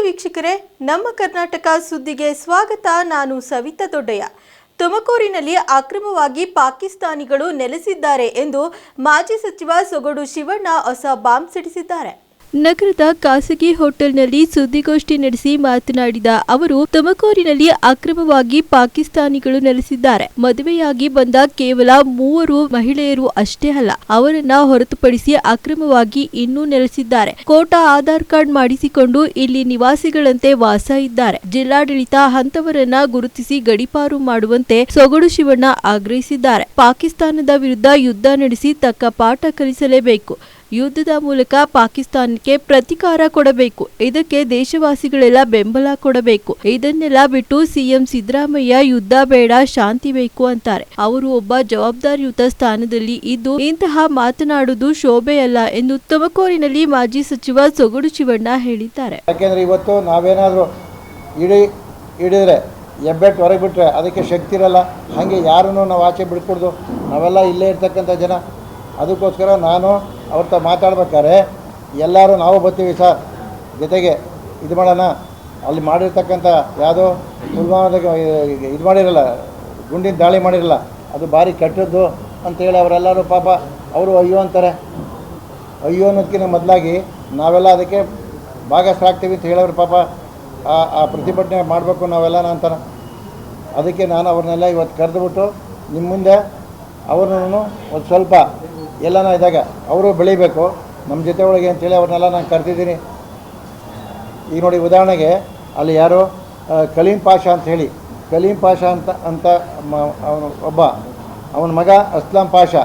ವೀಕ್ಷಕರೇ, ನಮ್ಮ ಕರ್ನಾಟಕ ಸುದ್ದಿಗೆ ಸ್ವಾಗತ. ನಾನು ಸವಿತಾ ದೊಡ್ಡಯ್ಯ. ತುಮಕೂರಿನಲ್ಲಿ ಅಕ್ರಮವಾಗಿ ಪಾಕಿಸ್ತಾನಿಗಳು ನೆಲೆಸಿದ್ದಾರೆ ಎಂದು ಮಾಜಿ ಸಚಿವ ಸೊಗಡು ಶಿವಣ್ಣ ಹೊಸ ಬಾಂಬ್ ಸಿಡಿಸಿದ್ದಾರೆ. ನಗರದ ಖಾಸಗಿ ಹೋಟೆಲ್ನಲ್ಲಿ ಸುದ್ದಿಗೋಷ್ಠಿ ನಡೆಸಿ ಮಾತನಾಡಿದ ಅವರು, ತುಮಕೂರಿನಲ್ಲಿ ಅಕ್ರಮವಾಗಿ ಪಾಕಿಸ್ತಾನಿಗಳು ನೆಲೆಸಿದ್ದಾರೆ. ಮದುವೆಯಾಗಿ ಬಂದ ಕೇವಲ 3 ಮಹಿಳೆಯರು ಅಷ್ಟೇ ಅಲ್ಲ, ಅವರನ್ನ ಹೊರತುಪಡಿಸಿ ಅಕ್ರಮವಾಗಿ ಇನ್ನೂ ನೆಲೆಸಿದ್ದಾರೆ. ಕೋಟಾ ಆಧಾರ್ ಕಾರ್ಡ್ ಮಾಡಿಸಿಕೊಂಡು ಇಲ್ಲಿ ನಿವಾಸಿಗಳಂತೆ ವಾಸ ಇದ್ದಾರೆ. ಜಿಲ್ಲಾಡಳಿತ ಅಂತವರನ್ನ ಗುರುತಿಸಿ ಗಡೀಪಾರು ಮಾಡುವಂತೆ ಸೊಗಡು ಶಿವಣ್ಣ ಆಗ್ರಹಿಸಿದ್ದಾರೆ. ಪಾಕಿಸ್ತಾನದ ವಿರುದ್ಧ ಯುದ್ಧ ನಡೆಸಿ ತಕ್ಕ ಪಾಠ ಕಲಿಸಲೇಬೇಕು. ಯುದ್ಧದ ಮೂಲಕ ಪಾಕಿಸ್ತಾನಕ್ಕೆ ಪ್ರತಿಕಾರ ಕೊಡಬೇಕು. ಇದಕ್ಕೆ ದೇಶವಾಸಿಗಳೆಲ್ಲ ಬೆಂಬಲ ಕೊಡಬೇಕು. ಇದನ್ನೆಲ್ಲ ಬಿಟ್ಟು ಸಿಎಂ ಸಿದ್ದರಾಮಯ್ಯ ಯುದ್ಧ ಬೇಡ, ಶಾಂತಿ ಬೇಕು ಅಂತಾರೆ. ಅವರು ಒಬ್ಬ ಜವಾಬ್ದಾರಿಯುತ ಸ್ಥಾನದಲ್ಲಿ ಇದ್ದು ಇಂತಹ ಮಾತನಾಡುವುದು ಶೋಭೆಯಲ್ಲ ಎಂದು ತುಮಕೂರಿನಲ್ಲಿ ಮಾಜಿ ಸಚಿವ ಸೊಗಡು ಶಿವಣ್ಣ ಹೇಳಿದ್ದಾರೆ. ಯಾಕೆಂದ್ರೆ ಇವತ್ತು ನಾವೇನಾದ್ರೂ ಹಿಡಿದ್ರೆ ಹೆಬ್ಬೆಟ್ಟು ಹೊರಗೆ ಬಿಟ್ರೆ ಅದಕ್ಕೆ ಶಕ್ತಿ ಇರಲ್ಲ. ಹಾಗೆ ಯಾರನ್ನು ನಾವು ಆಚೆ ಬಿಡ್ಕೊಡ್ದು, ನಾವೆಲ್ಲ ಇಲ್ಲೇ ಇರ್ತಕ್ಕಂಥ ಜನ. ಅದಕ್ಕೋಸ್ಕರ ನಾನು ಅವ್ರ ಮಾತಾಡ್ಬೇಕಾದ್ರೆ ಎಲ್ಲರೂ ನಾವು ಬರ್ತೀವಿ ಸರ್, ಜೊತೆಗೆ ಇದು ಮಾಡೋಣ. ಅಲ್ಲಿ ಮಾಡಿರ್ತಕ್ಕಂಥ ಯಾವುದೋ ಪುಲ್ವಾಮಾದಾಗ ಇದು ಮಾಡಿರಲ್ಲ, ಗುಂಡಿನ ದಾಳಿ ಮಾಡಿರಲ್ಲ, ಅದು ಭಾರಿ ಕೆಟ್ಟದ್ದು ಅಂತೇಳಿ ಅವರೆಲ್ಲರೂ ಪಾಪ ಅವರು ಅಯ್ಯೋ ಅಂತಾರೆ. ಅಯ್ಯೋ ಅನ್ನೋದಕ್ಕಿಂತ ಮೊದಲಾಗಿ ನಾವೆಲ್ಲ ಅದಕ್ಕೆ ಭಾಗಸ್ಥರಾಗ್ತೀವಿ ಅಂತ ಹೇಳೋರು ಪಾಪ ಆ ಪ್ರತಿಭಟನೆ ಮಾಡಬೇಕು ನಾವೆಲ್ಲ ಅಂತಾರೆ. ಅದಕ್ಕೆ ನಾನು ಅವ್ರನ್ನೆಲ್ಲ ಇವತ್ತು ಕರೆದುಬಿಟ್ಟು ನಿಮ್ಮ ಮುಂದೆ ಅವ್ರನ್ನೂ ಒಂದು ಸ್ವಲ್ಪ ಎಲ್ಲನ ಇದ್ದಾಗ ಅವರು ಬೆಳಿಬೇಕು ನಮ್ಮ ಜೊತೆ ಒಳಗೆ ಅಂತೇಳಿ ಅವ್ರನ್ನೆಲ್ಲ ನಾನು ಕರೆದಿದ್ದೀನಿ. ಈಗ ನೋಡಿ, ಉದಾಹರಣೆಗೆ ಅಲ್ಲಿ ಯಾರೋ ಕಲೀಂ ಪಾಷಾ ಅಂತ ಹೇಳಿ, ಕಲೀಂ ಪಾಷಾ ಅಂತ ಅವನು ಒಬ್ಬ, ಅವನ ಮಗ ಅಸ್ಲಾಂ ಪಾಷಾ,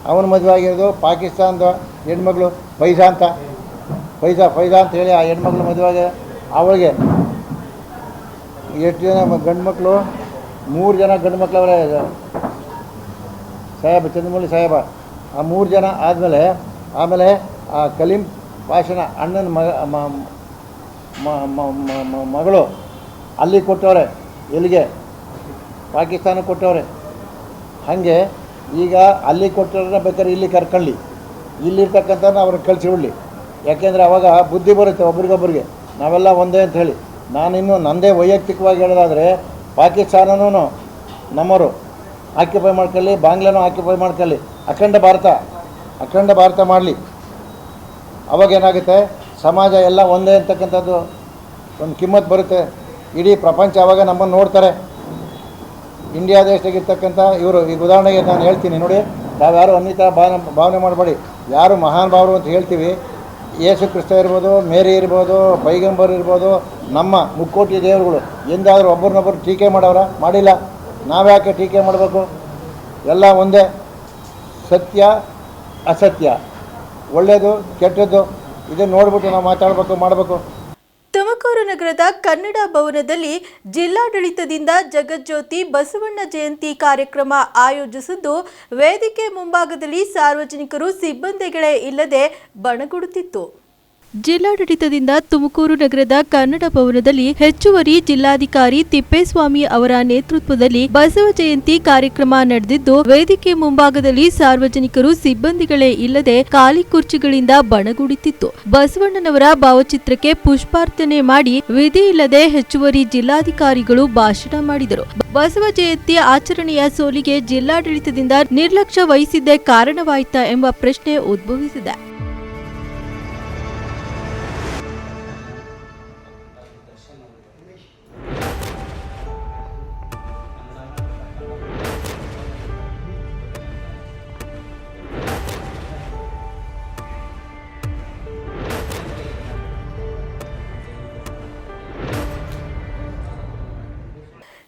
ಅವನ ಮದುವೆ ಆಗಿರೋದು ಪಾಕಿಸ್ತಾನದ ಹೆಣ್ಮಗಳು ಫೈಜಾ ಅಂತ ಹೇಳಿ ಆ ಹೆಣ್ಮಕ್ಳು ಮದುವೆಗೆ ಅವಳಿಗೆ ಎಷ್ಟು ಜನ ಗಂಡು ಮಕ್ಕಳು? 3 ಜನ ಗಂಡು ಮಕ್ಕಳು ಅವರೇ ಸಾಹೇಬ, ಚಂದ್ರಮೌಳಿ ಸಾಹೇಬ. ಆ 3 ಜನ ಆಮೇಲೆ ಆ ಕಲೀಂ ಪಾಷನ ಅಣ್ಣನ ಮಗಳು ಅಲ್ಲಿ ಕೊಟ್ಟವ್ರೆ, ಎಲ್ಲಿಗೆ? ಪಾಕಿಸ್ತಾನಕ್ಕೆ ಕೊಟ್ಟವ್ರೆ. ಹಾಗೆ ಈಗ ಅಲ್ಲಿ ಕೊಟ್ಟವ್ರನ್ನ ಬೇಕಾದ್ರೆ ಇಲ್ಲಿ ಕರ್ಕೊಳ್ಳಿ, ಇಲ್ಲಿರ್ತಕ್ಕಂಥ ಅವ್ರನ್ನ ಕಳಿಸಿಬಿಡ್ಲಿ. ಯಾಕೆಂದರೆ ಅವಾಗ ಬುದ್ಧಿ ಬರುತ್ತೆ ಒಬ್ರಿಗೊಬ್ರಿಗೆ, ನಾವೆಲ್ಲ ಒಂದೇ ಅಂತ ಹೇಳಿ. ನಾನಿನ್ನು ನನ್ನದೇ ವೈಯಕ್ತಿಕವಾಗಿ ಹೇಳೋದಾದರೆ ಪಾಕಿಸ್ತಾನನೂ ನಮ್ಮವರು ಆಕ್ಯುಪೈ ಮಾಡ್ಕೊಳ್ಳಿ, ಬಾಂಗ್ಲಾನು ಆಕ್ಯುಪೈ ಮಾಡ್ಕೊಳ್ಳಿ, ಅಖಂಡ ಭಾರತ ಮಾಡಲಿ. ಅವಾಗೇನಾಗುತ್ತೆ, ಸಮಾಜ ಎಲ್ಲ ಒಂದೇ ಅಂತಕ್ಕಂಥದ್ದು ಒಂದು ಕಿಮ್ಮತ್ತು ಬರುತ್ತೆ. ಇಡೀ ಪ್ರಪಂಚ ಆವಾಗ ನಮ್ಮನ್ನು ನೋಡ್ತಾರೆ. ಇಂಡಿಯಾ ದೇಶದಾಗಿರ್ತಕ್ಕಂಥ ಇವರು, ಈಗ ಉದಾಹರಣೆಗೆ ನಾನು ಹೇಳ್ತೀನಿ ನೋಡಿ, ನಾವ್ಯಾರು ಅನ್ನಿತ ಭಾವನೆ ಮಾಡಬೇಡಿ. ಯಾರು ಮಹಾನ್ ಭಾವರು ಅಂತ ಹೇಳ್ತೀವಿ, ಯೇಸು ಕ್ರಿಸ್ತ ಇರ್ಬೋದು, ಮೇರಿ ಇರ್ಬೋದು, ಪೈಗಂಬರ್ ಇರ್ಬೋದು, ನಮ್ಮ ಮುಕ್ಕೋಟಿ ದೇವರುಗಳು ಎಂದಾದರೂ ಒಬ್ಬರನ್ನೊಬ್ಬರು ಟೀಕೆ ಮಾಡೋರ? ಮಾಡಿಲ್ಲ. ನಾವ್ಯಾಕೆ ಟೀಕೆ ಮಾಡಬೇಕು? ಎಲ್ಲ ಒಂದೇ. ಸತ್ಯ ಅಸತ್ಯ, ಒಳ್ಳೆಯದು ಕೆಟ್ಟದ್ದು, ಇದನ್ನು ನೋಡ್ಬಿಟ್ಟು ನಾವು ಮಾಡಬೇಕು. ತುಮಕೂರು ನಗರದ ಕನ್ನಡ ಭವನದಲ್ಲಿ ಜಿಲ್ಲಾಡಳಿತದಿಂದ ಜಗಜ್ಯೋತಿ ಬಸವಣ್ಣ ಜಯಂತಿ ಕಾರ್ಯಕ್ರಮ ಆಯೋಜಿಸಿದ್ದು, ವೇದಿಕೆ ಮುಂಭಾಗದಲ್ಲಿ ಸಾರ್ವಜನಿಕರು ಸಿಬ್ಬಂದಿಗಳೇ ಇಲ್ಲದೆ ಬಣಗುಡುತ್ತಿತ್ತು. ಜಿಲ್ಲಾಡಳಿತದಿಂದ ತುಮಕೂರು ನಗರದ ಕನ್ನಡ ಭವನದಲ್ಲಿ ಹೆಚ್ಚುವರಿ ಜಿಲ್ಲಾಧಿಕಾರಿ ತಿಪ್ಪೇಸ್ವಾಮಿ ಅವರ ನೇತೃತ್ವದಲ್ಲಿ ಬಸವ ಜಯಂತಿ ಕಾರ್ಯಕ್ರಮ ನಡೆದಿದ್ದು, ವೇದಿಕೆ ಮುಂಭಾಗದಲ್ಲಿ ಸಾರ್ವಜನಿಕರು ಸಿಬ್ಬಂದಿಗಳೇ ಇಲ್ಲದೆ ಖಾಲಿ ಕುರ್ಚಿಗಳಿಂದ ಬಣಗುಡುತ್ತಿತ್ತು. ಬಸವಣ್ಣನವರ ಭಾವಚಿತ್ರಕ್ಕೆ ಪುಷ್ಪಾರ್ಚನೆ ಮಾಡಿ ವಿಧಿ ಇಲ್ಲದೆ ಹೆಚ್ಚುವರಿ ಜಿಲ್ಲಾಧಿಕಾರಿಗಳು ಭಾಷಣ ಮಾಡಿದರು. ಬಸವ ಜಯಂತಿ ಆಚರಣೆಯ ಸೋಲಿಗೆ ಜಿಲ್ಲಾಡಳಿತದಿಂದ ನಿರ್ಲಕ್ಷ್ಯ ವಹಿಸಿದ್ದೇ ಕಾರಣವಾಯಿತಾ ಎಂಬ ಪ್ರಶ್ನೆ ಉದ್ಭವಿಸಿದೆ.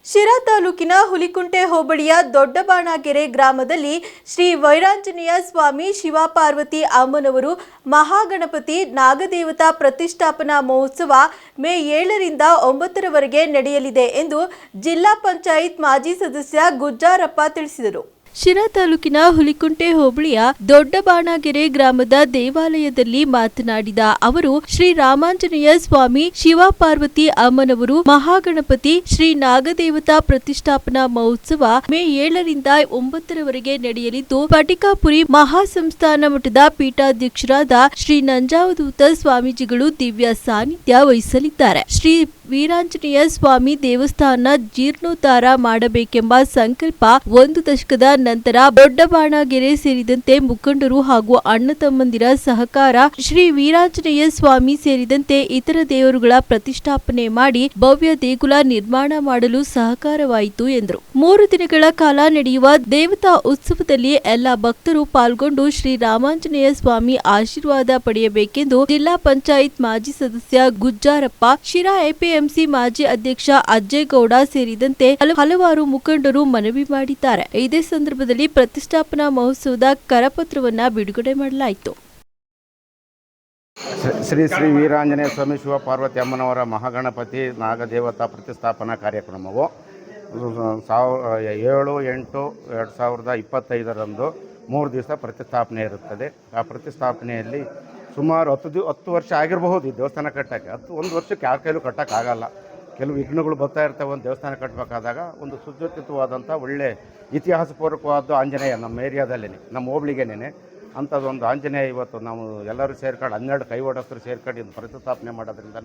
ಶಿರಾ ತಾಲೂಕಿನ ಹುಲಿಕುಂಟೆ ಹೋಬಳಿಯ ದೊಡ್ಡಬಾಣಗೆರೆ ಗ್ರಾಮದಲ್ಲಿ ಶ್ರೀ ವೈರಾಂಜನೇಯ ಸ್ವಾಮಿ ಶಿವಪಾರ್ವತಿ ಅಮ್ಮನವರು ಮಹಾಗಣಪತಿ ನಾಗದೇವತಾ ಪ್ರತಿಷ್ಠಾಪನಾ ಮಹೋತ್ಸವ ಮೇ 7ರಿಂದ 9ರವರೆಗೆ ನಡೆಯಲಿದೆ ಎಂದು ಜಿಲ್ಲಾ ಪಂಚಾಯತ್ ಮಾಜಿ ಸದಸ್ಯ ಗುಜ್ಜಾರಪ್ಪ ತಿಳಿಸಿದರು. ಶಿರಾ ತಾಲೂಕಿನ ಹುಲಿಕುಂಟೆ ಹೋಬಳಿಯ ದೊಡ್ಡಬಾಣಗೆರೆ ಗ್ರಾಮದ ದೇವಾಲಯದಲ್ಲಿ ಮಾತನಾಡಿದ ಅವರು ಶ್ರೀ ರಾಮಾಂಜನೇಯ ಸ್ವಾಮಿ ಶಿವ ಪಾರ್ವತಿ ಅಮ್ಮನವರು ಮಹಾಗಣಪತಿ ಶ್ರೀ ನಾಗದೇವತಾ ಪ್ರತಿಷ್ಠಾಪನಾ ಮಹೋತ್ಸವ ಮೇ 7ರಿಂದ 9ರವರೆಗೆ ನಡೆಯಲಿದ್ದು ಪಟಿಕಾಪುರಿ ಮಹಾಸಂಸ್ಥಾನ ಮಠದ ಪೀಠಾಧ್ಯಕ್ಷರಾದ ಶ್ರೀ ನಂಜಾವಧೂತ ಸ್ವಾಮೀಜಿಗಳು ದಿವ್ಯ ಸಾನ್ನಿಧ್ಯ ವಹಿಸಲಿದ್ದಾರೆ. ಶ್ರೀ ವೀರಾಂಜನೇಯ ಸ್ವಾಮಿ ದೇವಸ್ಥಾನ ಜೀರ್ಣೋದ್ಧಾರ ಮಾಡಬೇಕೆಂಬ ಸಂಕಲ್ಪ 1 ದಶಕದ ನಂತರ ದೊಡ್ಡಬಾಣಗೆರೆ ಸೇರಿದಂತೆ ಮುಖಂಡರು ಹಾಗೂ ಅಣ್ಣ ತಮ್ಮಂದಿರ ಸಹಕಾರ ಶ್ರೀ ವೀರಾಂಜನೇಯ ಸ್ವಾಮಿ ಸೇರಿದಂತೆ ಇತರ ದೇವರುಗಳ ಪ್ರತಿಷ್ಠಾಪನೆ ಮಾಡಿ ಭವ್ಯ ದೇಗುಲ ನಿರ್ಮಾಣ ಮಾಡಲು ಸಹಕಾರವಾಯಿತು ಎಂದರು. 3 ದಿನಗಳ ಕಾಲ ನಡೆಯುವ ದೇವತಾ ಉತ್ಸವದಲ್ಲಿ ಎಲ್ಲ ಭಕ್ತರು ಪಾಲ್ಗೊಂಡು ಶ್ರೀ ರಾಮಾಂಜನೇಯ ಸ್ವಾಮಿ ಆಶೀರ್ವಾದ ಪಡೆಯಬೇಕೆಂದು ಜಿಲ್ಲಾ ಪಂಚಾಯತ್ ಮಾಜಿ ಸದಸ್ಯ ಗುಜ್ಜಾರಪ್ಪ, ಶಿರಾ ಎಪಿಎಂಸಿ ಮಾಜಿ ಅಧ್ಯಕ್ಷ ಅಜ್ಜೇಗೌಡ ಸೇರಿದಂತೆ ಹಲವಾರು ಮುಖಂಡರು ಮನವಿ ಮಾಡಿದ್ದಾರೆ. ಇದೇ ಸಂದರ್ಭದಲ್ಲಿ ಪ್ರತಿಷ್ಠಾಪನಾ ಮಹೋತ್ಸವದ ಕರಪತ್ರವನ್ನ ಬಿಡುಗಡೆ ಮಾಡಲಾಯಿತು. ಶ್ರೀ ಶ್ರೀ ವೀರಾಂಜನೇಯ ಸ್ವಾಮಿ ಶಿವ ಪಾರ್ವತಿ ಅಮ್ಮನವರ ಮಹಾಗಣಪತಿ ನಾಗದೇವತಾ ಪ್ರತಿಷ್ಠಾಪನಾ ಕಾರ್ಯಕ್ರಮವು 7/8/2025 3 ದಿವಸ ಪ್ರತಿಷ್ಠಾಪನೆ ಇರುತ್ತದೆ. ಆ ಪ್ರತಿಷ್ಠಾಪನೆಯಲ್ಲಿ ಸುಮಾರು 10 ವರ್ಷ ಆಗಿರಬಹುದು ಈ ದೇವಸ್ಥಾನ ಕಟ್ಟೋಕ್ಕೆ. 1 ವರ್ಷಕ್ಕೆ ಯಾರ ಕೈಲೂ ಕಟ್ಟೋಕ್ಕಾಗಲ್ಲ. ಕೆಲವು ವಿಘ್ನಗಳು ಬರ್ತಾ ಇರ್ತವೆ. ಒಂದು ದೇವಸ್ಥಾನ ಕಟ್ಟಬೇಕಾದಾಗ ಒಂದು ಸುಸಜ್ಜಿತವಾದಂಥ ಒಳ್ಳೆ ಇತಿಹಾಸಪೂರ್ವಕವಾದ ಆಂಜನೇಯ ನಮ್ಮ ಏರಿಯಾದಲ್ಲೇ, ನಮ್ಮ ಹೋಬಳಿಗೇನೆ ಅಂಥದ್ದೊಂದು ಆಂಜನೇಯ ಇವತ್ತು ನಾವು ಎಲ್ಲರೂ ಸೇರ್ಕೊಂಡು 12 ಕೈವಾಡಸ್ಥರು ಸೇರ್ಕೊಂಡು ಇದು ಪ್ರತಿಷ್ಠಾಪನೆ ಮಾಡೋದ್ರಿಂದ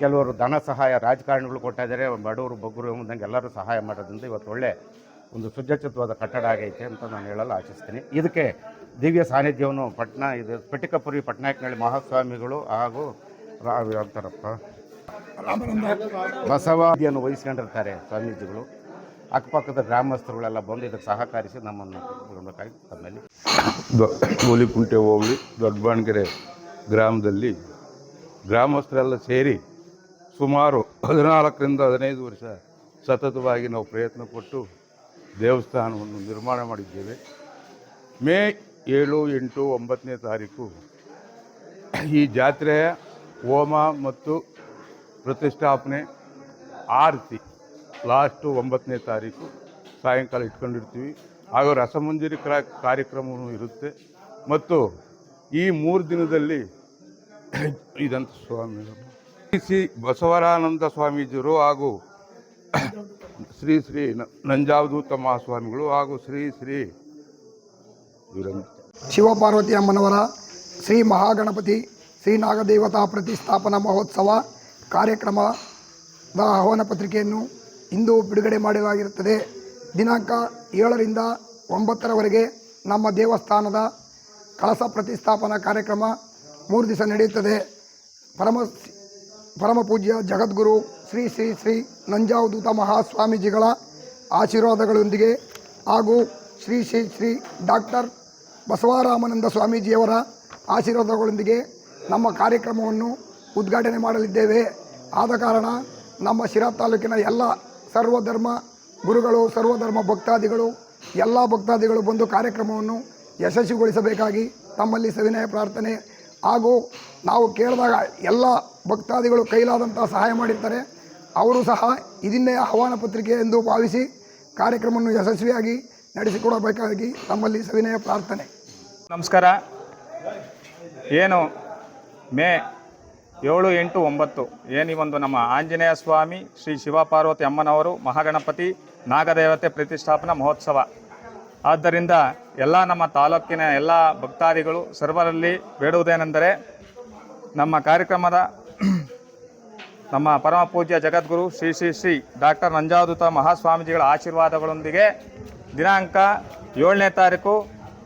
ಕೆಲವರು ಧನ ಸಹಾಯ ರಾಜಕಾರಣಿಗಳು ಕೊಡ್ತಾ ಇದ್ದಾರೆ, ಬಡವರು ಬಗ್ಗರು ಎಂಬುದಂಗೆ ಎಲ್ಲರೂ ಸಹಾಯ ಮಾಡೋದ್ರಿಂದ ಇವತ್ತು ಒಳ್ಳೆ ಒಂದು ಸುಸಜ್ಜಿತವಾದ ಕಟ್ಟಡ ಆಗೈತೆ ಅಂತ ನಾನು ಹೇಳಲು ಆಶಿಸ್ತೀನಿ. ಇದಕ್ಕೆ ದಿವ್ಯ ಸಾನ್ನಿಧ್ಯವನ್ನು ಪಟಿಕಪುರಿ ಪಟ್ನಾಯಕನಹಳ್ಳಿ ಮಹಾಸ್ವಾಮಿಗಳು ಹಾಗೂ ಬಸವಾದಿಯನ್ನು ವಹಿಸ್ಕೊಂಡಿರ್ತಾರೆ ಸ್ವಾಮೀಜಿಗಳು. ಅಕ್ಕಪಕ್ಕದ ಗ್ರಾಮಸ್ಥರುಗಳೆಲ್ಲ ಬಂದು ಇದಕ್ಕೆ ಸಹಕರಿಸಿ ನಮ್ಮನ್ನು ಕೊಡಬೇಕಾಗಿ ತಮ್ಮಲ್ಲಿ. ಹುಲಿಕುಂಟೆ ಹೋಬಳಿ ದೊಡ್ಡಬಾಣಗೆರೆ ಗ್ರಾಮದಲ್ಲಿ ಗ್ರಾಮಸ್ಥರೆಲ್ಲ ಸೇರಿ ಸುಮಾರು 14ರಿಂದ 15 ವರ್ಷ ಸತತವಾಗಿ ನಾವು ಪ್ರಯತ್ನ ಪಟ್ಟು ದೇವಸ್ಥಾನವನ್ನು ನಿರ್ಮಾಣ ಮಾಡಿದ್ದೇವೆ. ಮೇ 7, 8, 9ನೇ ತಾರೀಕು ಈ ಜಾತ್ರೆಯ ಹೋಮ ಮತ್ತು ಪ್ರತಿಷ್ಠಾಪನೆ ಆರತಿ ಲಾಸ್ಟು 9ನೇ ತಾರೀಕು ಸಾಯಂಕಾಲ ಇಟ್ಕೊಂಡಿರ್ತೀವಿ. ಹಾಗೂ ರಸಮಂಜರಿ ಕಾರ್ಯಕ್ರಮವೂ ಇರುತ್ತೆ. ಮತ್ತು ಈ 3 ದಿನದಲ್ಲಿ ಇದಂತ ಸ್ವಾಮಿಗಳು ಶ್ರೀ ಬಸವರಾನಂದ ಸ್ವಾಮೀಜಿಯವರು ಹಾಗೂ ಶ್ರೀ ಶ್ರೀ ನಂಜಾವಧೂತ ಮಹಾಸ್ವಾಮಿಗಳು ಹಾಗೂ ಶ್ರೀ ಶ್ರೀ ಶಿವಪಾರ್ವತಿ ಅಮ್ಮನವರ ಶ್ರೀ ಮಹಾಗಣಪತಿ ಶ್ರೀ ನಾಗದೇವತಾ ಪ್ರತಿಷ್ಠಾಪನಾ ಮಹೋತ್ಸವ ಕಾರ್ಯಕ್ರಮದ ಆಹ್ವಾನ ಪತ್ರಿಕೆಯನ್ನು ಇಂದು ಬಿಡುಗಡೆ ಮಾಡಲಾಗಿರುತ್ತದೆ. ದಿನಾಂಕ 7ರಿಂದ 9ರವರೆಗೆ ನಮ್ಮ ದೇವಸ್ಥಾನದ ಕಳಸ ಪ್ರತಿಷ್ಠಾಪನಾ ಕಾರ್ಯಕ್ರಮ 3 ದಿವಸ ನಡೆಯುತ್ತದೆ. ಪರಮ ಪೂಜ್ಯ ಜಗದ್ಗುರು ಶ್ರೀ ಶ್ರೀ ಶ್ರೀ ನಂಜಾವಧೂತ ಮಹಾಸ್ವಾಮೀಜಿಗಳ ಆಶೀರ್ವಾದಗಳೊಂದಿಗೆ ಹಾಗೂ ಶ್ರೀ ಶ್ರೀ ಶ್ರೀ ಡಾಕ್ಟರ್ ಬಸವರಾಮಾನಂದ ಸ್ವಾಮೀಜಿಯವರ ಆಶೀರ್ವಾದಗಳೊಂದಿಗೆ ನಮ್ಮ ಕಾರ್ಯಕ್ರಮವನ್ನು ಉದ್ಘಾಟನೆ ಮಾಡಲಿದ್ದೇವೆ. ಆದ ಕಾರಣ ನಮ್ಮ ಶಿರಾ ತಾಲೂಕಿನ ಎಲ್ಲ ಸರ್ವಧರ್ಮ ಗುರುಗಳು, ಸರ್ವಧರ್ಮ ಭಕ್ತಾದಿಗಳು, ಎಲ್ಲ ಭಕ್ತಾದಿಗಳು ಬಂದು ಕಾರ್ಯಕ್ರಮವನ್ನು ಯಶಸ್ವಿಗೊಳಿಸಬೇಕಾಗಿ ತಮ್ಮಲ್ಲಿ ಸವಿನಯ ಪ್ರಾರ್ಥನೆ. ಹಾಗೂ ನಾವು ಕೇಳಿದಾಗ ಎಲ್ಲ ಭಕ್ತಾದಿಗಳು ಕೈಲಾದಂಥ ಸಹಾಯ ಮಾಡಿರ್ತಾರೆ. ಅವರು ಸಹ ಇದನ್ನೇ ಆಹ್ವಾನ ಪತ್ರಿಕೆ ಎಂದು ಭಾವಿಸಿ ಕಾರ್ಯಕ್ರಮವನ್ನು ಯಶಸ್ವಿಯಾಗಿ ನಡೆಸಿಕೊಡಬೇಕಾಗಿ ತಮ್ಮಲ್ಲಿ ಸವಿನಯ ಪ್ರಾರ್ಥನೆ. ನಮಸ್ಕಾರ. ಏನು ಮೇ 7, 8, 9 ಏನು ಈ ಒಂದು ನಮ್ಮ ಆಂಜನೇಯ ಸ್ವಾಮಿ ಶ್ರೀ ಶಿವಪಾರ್ವತಿ ಅಮ್ಮನವರು ಮಹಾಗಣಪತಿ ನಾಗದೇವತೆ ಪ್ರತಿಷ್ಠಾಪನಾ ಮಹೋತ್ಸವ. ಆದ್ದರಿಂದ ಎಲ್ಲ ನಮ್ಮ ತಾಲೂಕಿನ ಎಲ್ಲ ಭಕ್ತಾದಿಗಳು ಸರ್ವರಲ್ಲಿ ಬೇಡುವುದೇನೆಂದರೆ ನಮ್ಮ ಕಾರ್ಯಕ್ರಮದ ನಮ್ಮ ಪರಮ ಪೂಜ್ಯ ಜಗದ್ಗುರು ಶ್ರೀ ಶ್ರೀ ಶ್ರೀ ಡಾಕ್ಟರ್ ನಂಜಾವಧೂತ ಮಹಾಸ್ವಾಮೀಜಿಗಳ ಆಶೀರ್ವಾದಗಳೊಂದಿಗೆ ದಿನಾಂಕ 7ನೇ ತಾರೀಕು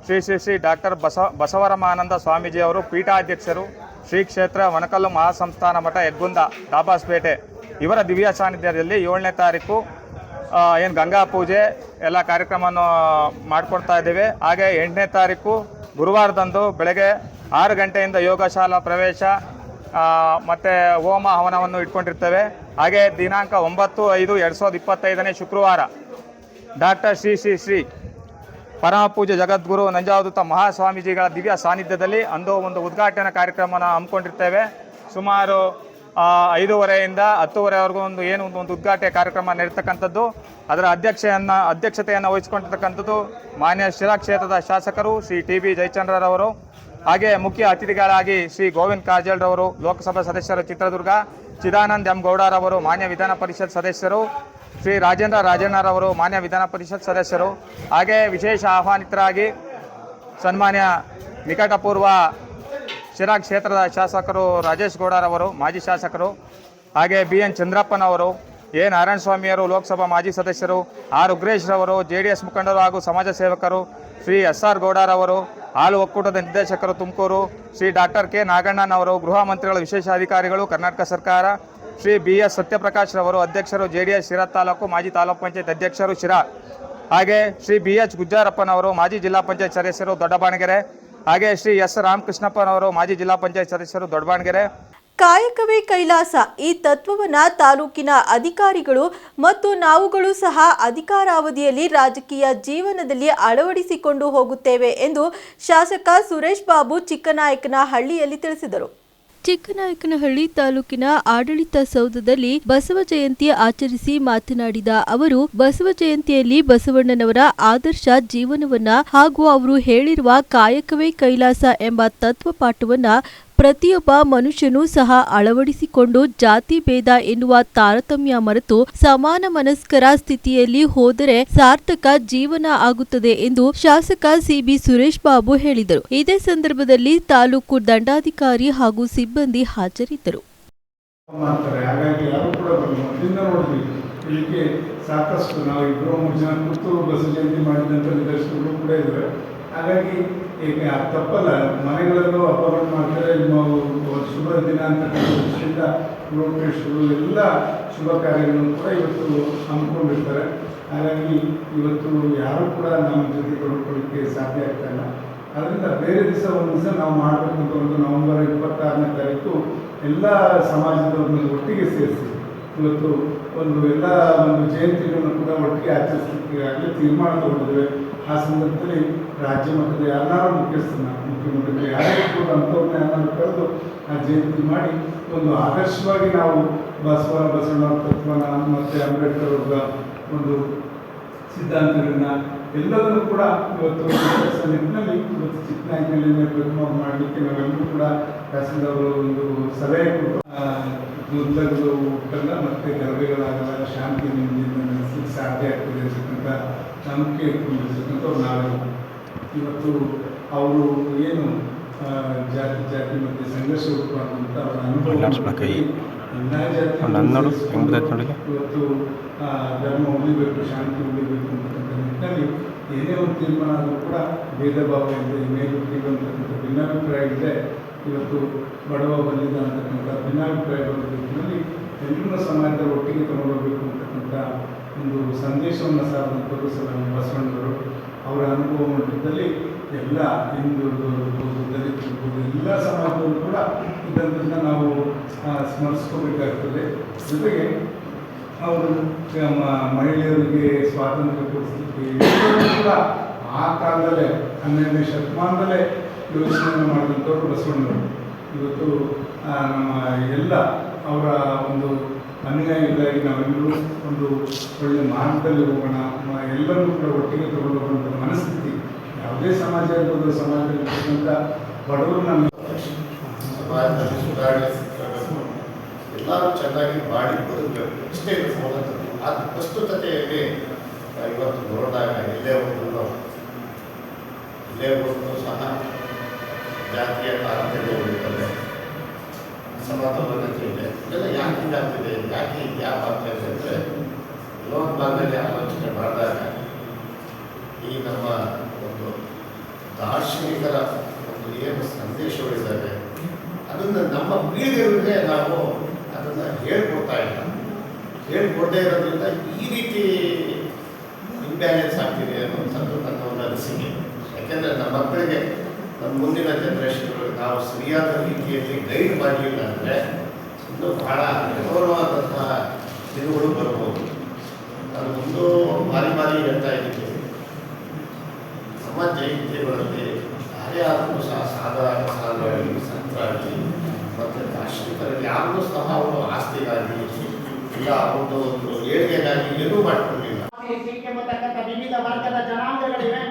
ಶ್ರೀ ಶ್ರೀ ಶ್ರೀ ಡಾಕ್ಟರ್ ಬಸವರಾಮಾನಂದ ಸ್ವಾಮೀಜಿಯವರು ಪೀಠಾಧ್ಯಕ್ಷರು, ಶ್ರೀ ಕ್ಷೇತ್ರ ವನಕಲ್ಲು ಮಹಾಸಂಸ್ಥಾನ ಮಠ ಹೆಗ್ಗುಂದ ದಾಬಾಸ್ಪೇಟೆ ಇವರ ದಿವ್ಯ ಸಾನ್ನಿಧ್ಯದಲ್ಲಿ 7ನೇ ತಾರೀಕು ಏನು ಗಂಗಾ ಪೂಜೆ ಎಲ್ಲ ಕಾರ್ಯಕ್ರಮವನ್ನು ಮಾಡಿಕೊಡ್ತಾ ಇದ್ದೇವೆ. ಹಾಗೆ 8ನೇ ತಾರೀಕು ಗುರುವಾರದಂದು ಬೆಳಗ್ಗೆ 6 ಗಂಟೆಯಿಂದ ಯೋಗಶಾಲಾ ಪ್ರವೇಶ ಮತ್ತು ಹೋಮ ಹವನವನ್ನು ಇಟ್ಕೊಂಡಿರ್ತೇವೆ. ಹಾಗೆ ದಿನಾಂಕ 9/5/2025 ಶುಕ್ರವಾರ ಡಾಕ್ಟರ್ ಶ್ರೀ ಶ್ರೀ ಶ್ರೀ ಪರಮ ಪೂಜ್ಯ ಜಗದ್ಗುರು ನಂಜಾವಧೂತ ಮಹಾಸ್ವಾಮೀಜಿಗಳ ದಿವ್ಯ ಸಾನ್ನಿಧ್ಯದಲ್ಲಿ ಅಂದು ಒಂದು ಉದ್ಘಾಟನಾ ಕಾರ್ಯಕ್ರಮವನ್ನು ಹಮ್ಮಿಕೊಂಡಿರ್ತೇವೆ. ಸುಮಾರು 5:30ಯಿಂದ 10:30ವರೆಗೂ ಒಂದು ಉದ್ಘಾಟನೆ ಕಾರ್ಯಕ್ರಮ ನಡೀತಕ್ಕಂಥದ್ದು. ಅದರ ಅಧ್ಯಕ್ಷತೆಯನ್ನು ವಹಿಸಿಕೊಂಡಿರ್ತಕ್ಕಂಥದ್ದು ಮಾನ್ಯ ಶಿರಾ ಕ್ಷೇತ್ರದ ಶಾಸಕರು ಶ್ರೀ TB ಜಯಚಂದ್ರರವರು, ಹಾಗೆ ಮುಖ್ಯ ಅತಿಥಿಗಳಾಗಿ ಶ್ರೀ ಗೋವಿಂದ್ ಕಾರಜೋಳರವರು, ಲೋಕಸಭಾ ಸದಸ್ಯರು ಚಿತ್ರದುರ್ಗ, ಚಿದಾನಂದ್ ಎಂ ಗೌಡರವರು ಮಾನ್ಯ ವಿಧಾನ ಪರಿಷತ್ ಸದಸ್ಯರು, ಶ್ರೀ ರಾಜೇಂದ್ರ ರಾಜಣ್ಣರವರು ಮಾನ್ಯ ವಿಧಾನ ಪರಿಷತ್ ಸದಸ್ಯರು, ಹಾಗೆ ವಿಶೇಷ ಆಹ್ವಾನಿತರಾಗಿ ಸನ್ಮಾನ್ಯ ನಿಕಟಪೂರ್ವ ಶಿರಾ ಕ್ಷೇತ್ರದ ಶಾಸಕರು ರಾಜೇಶ್ ಗೌಡರವರು ಮಾಜಿ ಶಾಸಕರು, ಹಾಗೆ BN ಚಂದ್ರಪ್ಪನವರು, A ನಾರಾಯಣಸ್ವಾಮಿಯವರು ಲೋಕಸಭಾ ಮಾಜಿ ಸದಸ್ಯರು, R ಉಗ್ರೇಶ್ರವರು JDS ಮುಖಂಡರು ಹಾಗೂ ಸಮಾಜ ಸೇವಕರು, ಶ್ರೀ SR ಗೌಡರವರು ಹಾಲು ಒಕ್ಕೂಟದ ನಿರ್ದೇಶಕರು ತುಮಕೂರು, ಶ್ರೀ ಡಾಕ್ಟರ್ K ನಾಗಣ್ಣನವರು ಗೃಹ ಮಂತ್ರಿಗಳ ವಿಶೇಷ ಅಧಿಕಾರಿಗಳು ಕರ್ನಾಟಕ ಸರ್ಕಾರ, ಶ್ರೀ BS ಸತ್ಯಪ್ರಕಾಶ್ ರವರು ಅಧ್ಯಕ್ಷರು JDS ಶಿರಾ ತಾಲೂಕು ಮಾಜಿ ತಾಲೂಕು ಪಂಚಾಯತ್ ಅಧ್ಯಕ್ಷರು ಶಿರಾ, ಹಾಗೆ ಶ್ರೀ BH ಗುಜ್ಜಾರಪ್ಪನವರು ಮಾಜಿ ಜಿಲ್ಲಾ ಪಂಚಾಯತ್ ಸದಸ್ಯರು ದೊಡ್ಡಬಾಣಗೆರೆ, ಹಾಗೆ ಶ್ರೀ S ರಾಮಕೃಷ್ಣಪ್ಪನವರು ಮಾಜಿ ಜಿಲ್ಲಾ ಪಂಚಾಯತ್ ಸದಸ್ಯರು ದೊಡ್ಡಬಾಣಗೆರೆ. ಕಾಯಕವೇ ಕೈಲಾಸ ಈ ತತ್ವವನ್ನ ತಾಲೂಕಿನ ಅಧಿಕಾರಿಗಳು ಮತ್ತು ನಾವುಗಳು ಸಹ ಅಧಿಕಾರಾವಧಿಯಲ್ಲಿ ರಾಜಕೀಯ ಜೀವನದಲ್ಲಿ ಅಳವಡಿಸಿಕೊಂಡು ಹೋಗುತ್ತೇವೆ ಎಂದು ಶಾಸಕ ಸುರೇಶ್ ಬಾಬು ಚಿಕ್ಕನಾಯಕನಹಳ್ಳಿಯಲ್ಲಿ ತಿಳಿಸಿದರು. ಚಿಕ್ಕನಾಯಕನಹಳ್ಳಿ ತಾಲೂಕಿನ ಆಡಳಿತ ಸೌಧದಲ್ಲಿ ಬಸವ ಜಯಂತಿ ಆಚರಿಸಿ ಮಾತನಾಡಿದ ಅವರು, ಬಸವ ಜಯಂತಿಯಲ್ಲಿ ಬಸವಣ್ಣನವರ ಆದರ್ಶ ಜೀವನವನ್ನ ಹಾಗೂ ಅವರು ಹೇಳಿರುವ ಕಾಯಕವೇ ಕೈಲಾಸ ಎಂಬ ತತ್ವ ಪಾಠವನ್ನ ಪ್ರತಿಯೊಬ್ಬ ಮನುಷ್ಯನೂ ಸಹ ಅಳವಡಿಸಿಕೊಂಡು ಜಾತಿ ಭೇದ ಎನ್ನುವ ತಾರತಮ್ಯ ಮರೆತು ಸಮಾನ ಮನಸ್ಕರ ಸ್ಥಿತಿಯಲ್ಲಿ ಹೋದರೆ ಸಾರ್ಥಕ ಜೀವನ ಆಗುತ್ತದೆ ಎಂದು ಶಾಸಕ CB ಸುರೇಶ್ ಬಾಬು ಹೇಳಿದರು. ಇದೇ ಸಂದರ್ಭದಲ್ಲಿ ತಾಲೂಕು ದಂಡಾಧಿಕಾರಿ ಹಾಗೂ ಸಿಬ್ಬಂದಿ ಹಾಜರಿದ್ದರು. ಹಾಗಾಗಿ ಯಾರು ಕೂಡ ಮೊದಲಿಂದ ನೋಡಿದ್ವಿ ಇಲ್ಲಿಗೆ ಸಾಕಷ್ಟು ನಾವು 2-3 ಜನ ಕೂತು ಬಸವ ಜಯಂತಿ ಮಾಡಿದಂಥ ನಿದರ್ಶನಗಳು ಕೂಡ ಇದ್ದಾರೆ. ಹಾಗಾಗಿ ಈಗ ತಪ್ಪಲ್ಲ, ಮನೆಗಳಲ್ಲೂ ಹಬ್ಬಗಳು ಮಾಡ್ತಾರೆ, ಶುಭ ದಿನ ಅಂತಕ್ಕಂಥ ದೃಷ್ಟಿಯಿಂದ ಲೋಕೇಶ್ವರು ಎಲ್ಲ ಶುಭ ಕಾರ್ಯಗಳನ್ನು ಕೂಡ ಇವತ್ತು ಹಮ್ಮಿಕೊಂಡಿರ್ತಾರೆ. ಹಾಗಾಗಿ ಇವತ್ತು ಯಾರೂ ಕೂಡ ನಮ್ಮ ಜೊತೆ ತೊಡ್ಕೊಳ್ಳಿಕ್ಕೆ ಸಾಧ್ಯ ಆಗ್ತಾ ಇಲ್ಲ. ಅದರಿಂದ ಬೇರೆ ದಿವಸ ಒಂದು ದಿವಸ ನಾವು ಮಾಡಬೇಕು ಅಂತ ಒಂದು ನವೆಂಬರ್ 26ನೇ ತಾರೀಕು ಎಲ್ಲ ಸಮಾಜದವ್ರನ್ನ ಒಟ್ಟಿಗೆ ಸೇರಿಸಿ ಇವತ್ತು ಎಲ್ಲ ಜಯಂತಿಗಳನ್ನು ಕೂಡ ಒಟ್ಟಿಗೆ ಆಚರಿಸಲಿಕ್ಕೆ ಆಗಲೇ ತೀರ್ಮಾನ ತಗೊಂಡಿದ್ದೇವೆ. ಆ ಸಂದರ್ಭದಲ್ಲಿ ರಾಜ್ಯ ಮಟ್ಟದ ಯಾರು ಮುಖ್ಯಮಂತ್ರಿಗಳು ಯಾರೇ ಕೂಡ ಅಂಥವ್ರನ್ನ ಯಾರನ್ನು ಕರೆದು ಆ ಜಯಂತಿ ಮಾಡಿ ಒಂದು ಆದರ್ಶವಾಗಿ ನಾವು ಬಸವಣ್ಣ ತತ್ವನ ಮತ್ತು ಅಂಬೇಡ್ಕರ್ ಅವರ ಒಂದು ಸಿದ್ಧಾಂತಗಳನ್ನ ಎಲ್ಲದನ್ನು ಕೂಡ ಇವತ್ತು ನಿಟ್ಟಿನಲ್ಲಿ ಇವತ್ತು ಚಿಕ್ಕನಾಯಕನಲ್ಲಿ ಪ್ರತಿಮಾ ಮಾಡಲಿಕ್ಕೆ ನಾವೆಲ್ಲರೂ ಕೂಡ ತಹಸೀಲ್ದಾರ್ ಒಂದು ಸಲಹೆ ಕೊಟ್ಟು ದುರ್ಲಭಗಳು ಹುಟ್ಟಲ್ಲ ಮತ್ತು ಗರ್ಭೆಗಳಾಗಲ್ಲ, ಶಾಂತಿ ನೆಮ್ಮದಿಯಿಂದ ನಡೆಸಲಿಕ್ಕೆ ಸಾಧ್ಯ ಆಗ್ತದೆ ಅಂತಕ್ಕಂಥ ನಂಬಿಕೆ ಇಟ್ಕೊಂಡಿರ್ತಕ್ಕಂಥವ್ರು ನಾವೆಲ್ಲ. ಇವತ್ತು ಅವರು ಏನು ಜಾತಿ ಮಧ್ಯೆ ಸಂಘರ್ಷ ಉಂಟುಮಾಡುವಂಥ ಅವರ ಅನುಭವ ಎಲ್ಲ ಜಾತಿ ಇವತ್ತು ಧರ್ಮ ಉಳಿಬೇಕು, ಶಾಂತಿ ಉಳಿಬೇಕು ಅಂತಕ್ಕಂಥ ನಿಟ್ಟಿನಲ್ಲಿ ಏನೇ ಒಂದು ತೀರ್ಮಾನ ಆದರೂ ಕೂಡ ಭೇದ ಭಾವ ಇದೆ, ಮೇಲುತ್ತಿಗೆ ಅಂತಕ್ಕಂಥ ಭಿನ್ನಾಭಿಪ್ರಾಯ ಇದೆ. ಇವತ್ತು ಬಡವ ಬಲ್ಲಿದ ಅಂತಕ್ಕಂಥ ಭಿನ್ನಾಭಿಪ್ರಾಯಗಳ ನಿಟ್ಟಿನಲ್ಲಿ ಎಲ್ಲರೂ ಸಮಾಜದ ಒಟ್ಟಿಗೆ ತಗೊಂಡೋಗ್ಬೇಕು ಅಂತಕ್ಕಂಥ ಒಂದು ಸಂದೇಶವನ್ನು ಸಾರಿದಂಥದ್ದು ಬಸವಣ್ಣವರು. ಅವರ ಅನುಭವ ಮಟ್ಟದಲ್ಲಿ ಎಲ್ಲ ಹಿಂದುಳಿದವರು ದಲಿತರು ಎಲ್ಲ ಸಮಾಜದವರು ಕೂಡ ಇದನ್ನು ನಾವು ಸ್ಮರಿಸ್ಕೋಬೇಕಾಗ್ತದೆ. ಜೊತೆಗೆ ಅವರು ಮಹಿಳೆಯರಿಗೆ ಸ್ವಾತಂತ್ರ್ಯ ಕೊಡಿಸಲಿಕ್ಕೆ ಕೂಡ ಆ ಕಾಲದಲ್ಲೇ 12ನೇ ಶತಮಾನದಲ್ಲೇ ಯೋಚನೆಯನ್ನು ಮಾಡಿದಂಥವ್ರು ಬಸವಣ್ಣವರು. ಇವತ್ತು ನಮ್ಮ ಎಲ್ಲ ಅವರ ಒಂದು ಅನುಯಾಯಿಗಳಾಗಿ ನಾವೆಲ್ಲರೂ ಒಂದು ಒಳ್ಳೆಯ ಮಾರ್ಗದಲ್ಲಿ ಹೋಗೋಣ, ಎಲ್ಲರೂ ಕೂಡ ಒಟ್ಟಿಗೆ ತಗೊಂಡು ಹೋಗುವಂಥ ಮನಸ್ಥಿತಿ ಯಾವುದೇ ಸಮಾಜ ಇರ್ಬೋದು, ಸಮಾಜದಲ್ಲಿ ಇರ್ತಕ್ಕಂಥ ಬಡವರು ನಮ್ಮ ಸಮಾಜದಲ್ಲಿ ಸುಧಾರಣೆ ಸಿಕ್ಕಬೇಕು, ಎಲ್ಲರೂ ಚೆನ್ನಾಗಿ ಬಾಡಿ ಬದುಕಬೇಕು, ಇಷ್ಟೇ ಸವಲತ್ತು. ಅದು ಪ್ರಸ್ತುತತೆಯಲ್ಲಿ ಇವತ್ತು ನೋಡಿದಾಗ ಎಲ್ಲೇ ಹೋದರೂ ಸಹ ಜಾತಿಯ ತಾರತಮ್ಯ ಉಳಿತದೆ, ಸಮಾನತೆ ಇದೆ. ಇದೆಲ್ಲ ಯಾಕೆ ಆಗ್ತಿದೆ, ಯಾಕೆ ಆಗ್ತಾಯಿದೆ ಅಂದರೆ ಇನ್ನೊಂದು ಭಾಗದಲ್ಲಿ ಆಲೋಚನೆ ಮಾಡಿದಾಗ ಈ ನಮ್ಮ ಒಂದು ದಾರ್ಶನಿಕರ ಒಂದು ಏನು ಸಂದೇಶಗಳಿದ್ದಾವೆ ಅದನ್ನು ನಮ್ಮ ಪೀಳಿಗೆಗಳಿಗೆ ನಾವು ಅದನ್ನು ಹೇಳ್ಕೊಡ್ತಾ ಇಲ್ಲ. ಹೇಳ್ಕೊಡದೇ ಇರೋದ್ರಿಂದ ಈ ರೀತಿ ಇಂಬ್ಯಾಲೆನ್ಸ್ ಆಗ್ತಿದೆ ಅನ್ನೋಂಥದ್ದು ನನ್ನ ಒಂದು ಅನಿಸಿಕೆ. ಯಾಕೆಂದರೆ ನಮ್ಮ ಮಕ್ಕಳಿಗೆ ನಮ್ಮ ಮುಂದಿನ ಜನ್ರೇಷನ್ಗಳಿಗೆ ನಾವು ಸರಿಯಾದ ರೀತಿಯಲ್ಲಿ ಗೈಡ್ ಮಾಡಲಿಲ್ಲ ಅಂದರೆ ಇನ್ನೂ ಬಹಳ ಗೌರವವಾದಂತಹ ದಿನಗಳು ಬರ್ಬೋದು. ನಾನು ಮುಂದೂ ಬಾರಿ ಹೇಳ್ತಾ ಇದ್ದೀನಿ, ಸಮಾಜ ಜಯಂತಿಗಳಲ್ಲಿ ಯಾರೇ ಆದರೂ ಸಹ ಸಾಧಾರಣ ಸಂತರಾಗಲಿ ಮತ್ತು ದಾರ್ಶನಿಕರಲ್ಲಿ ಯಾರೂ ಸಹ ಅವರು ಆಸ್ತಿಗಾಗಿ ಇಲ್ಲ ಒಂದು ಏಳಿಗೆಗಾಗಿ ಏನೂ ಮಾಡಿಕೊಂಡಿಲ್ಲ. ಎಂಬತಕ್ಕಂಥ ವಿವಿಧ ವರ್ಗದ ಜನಾಂಗಗಳಿವೆ.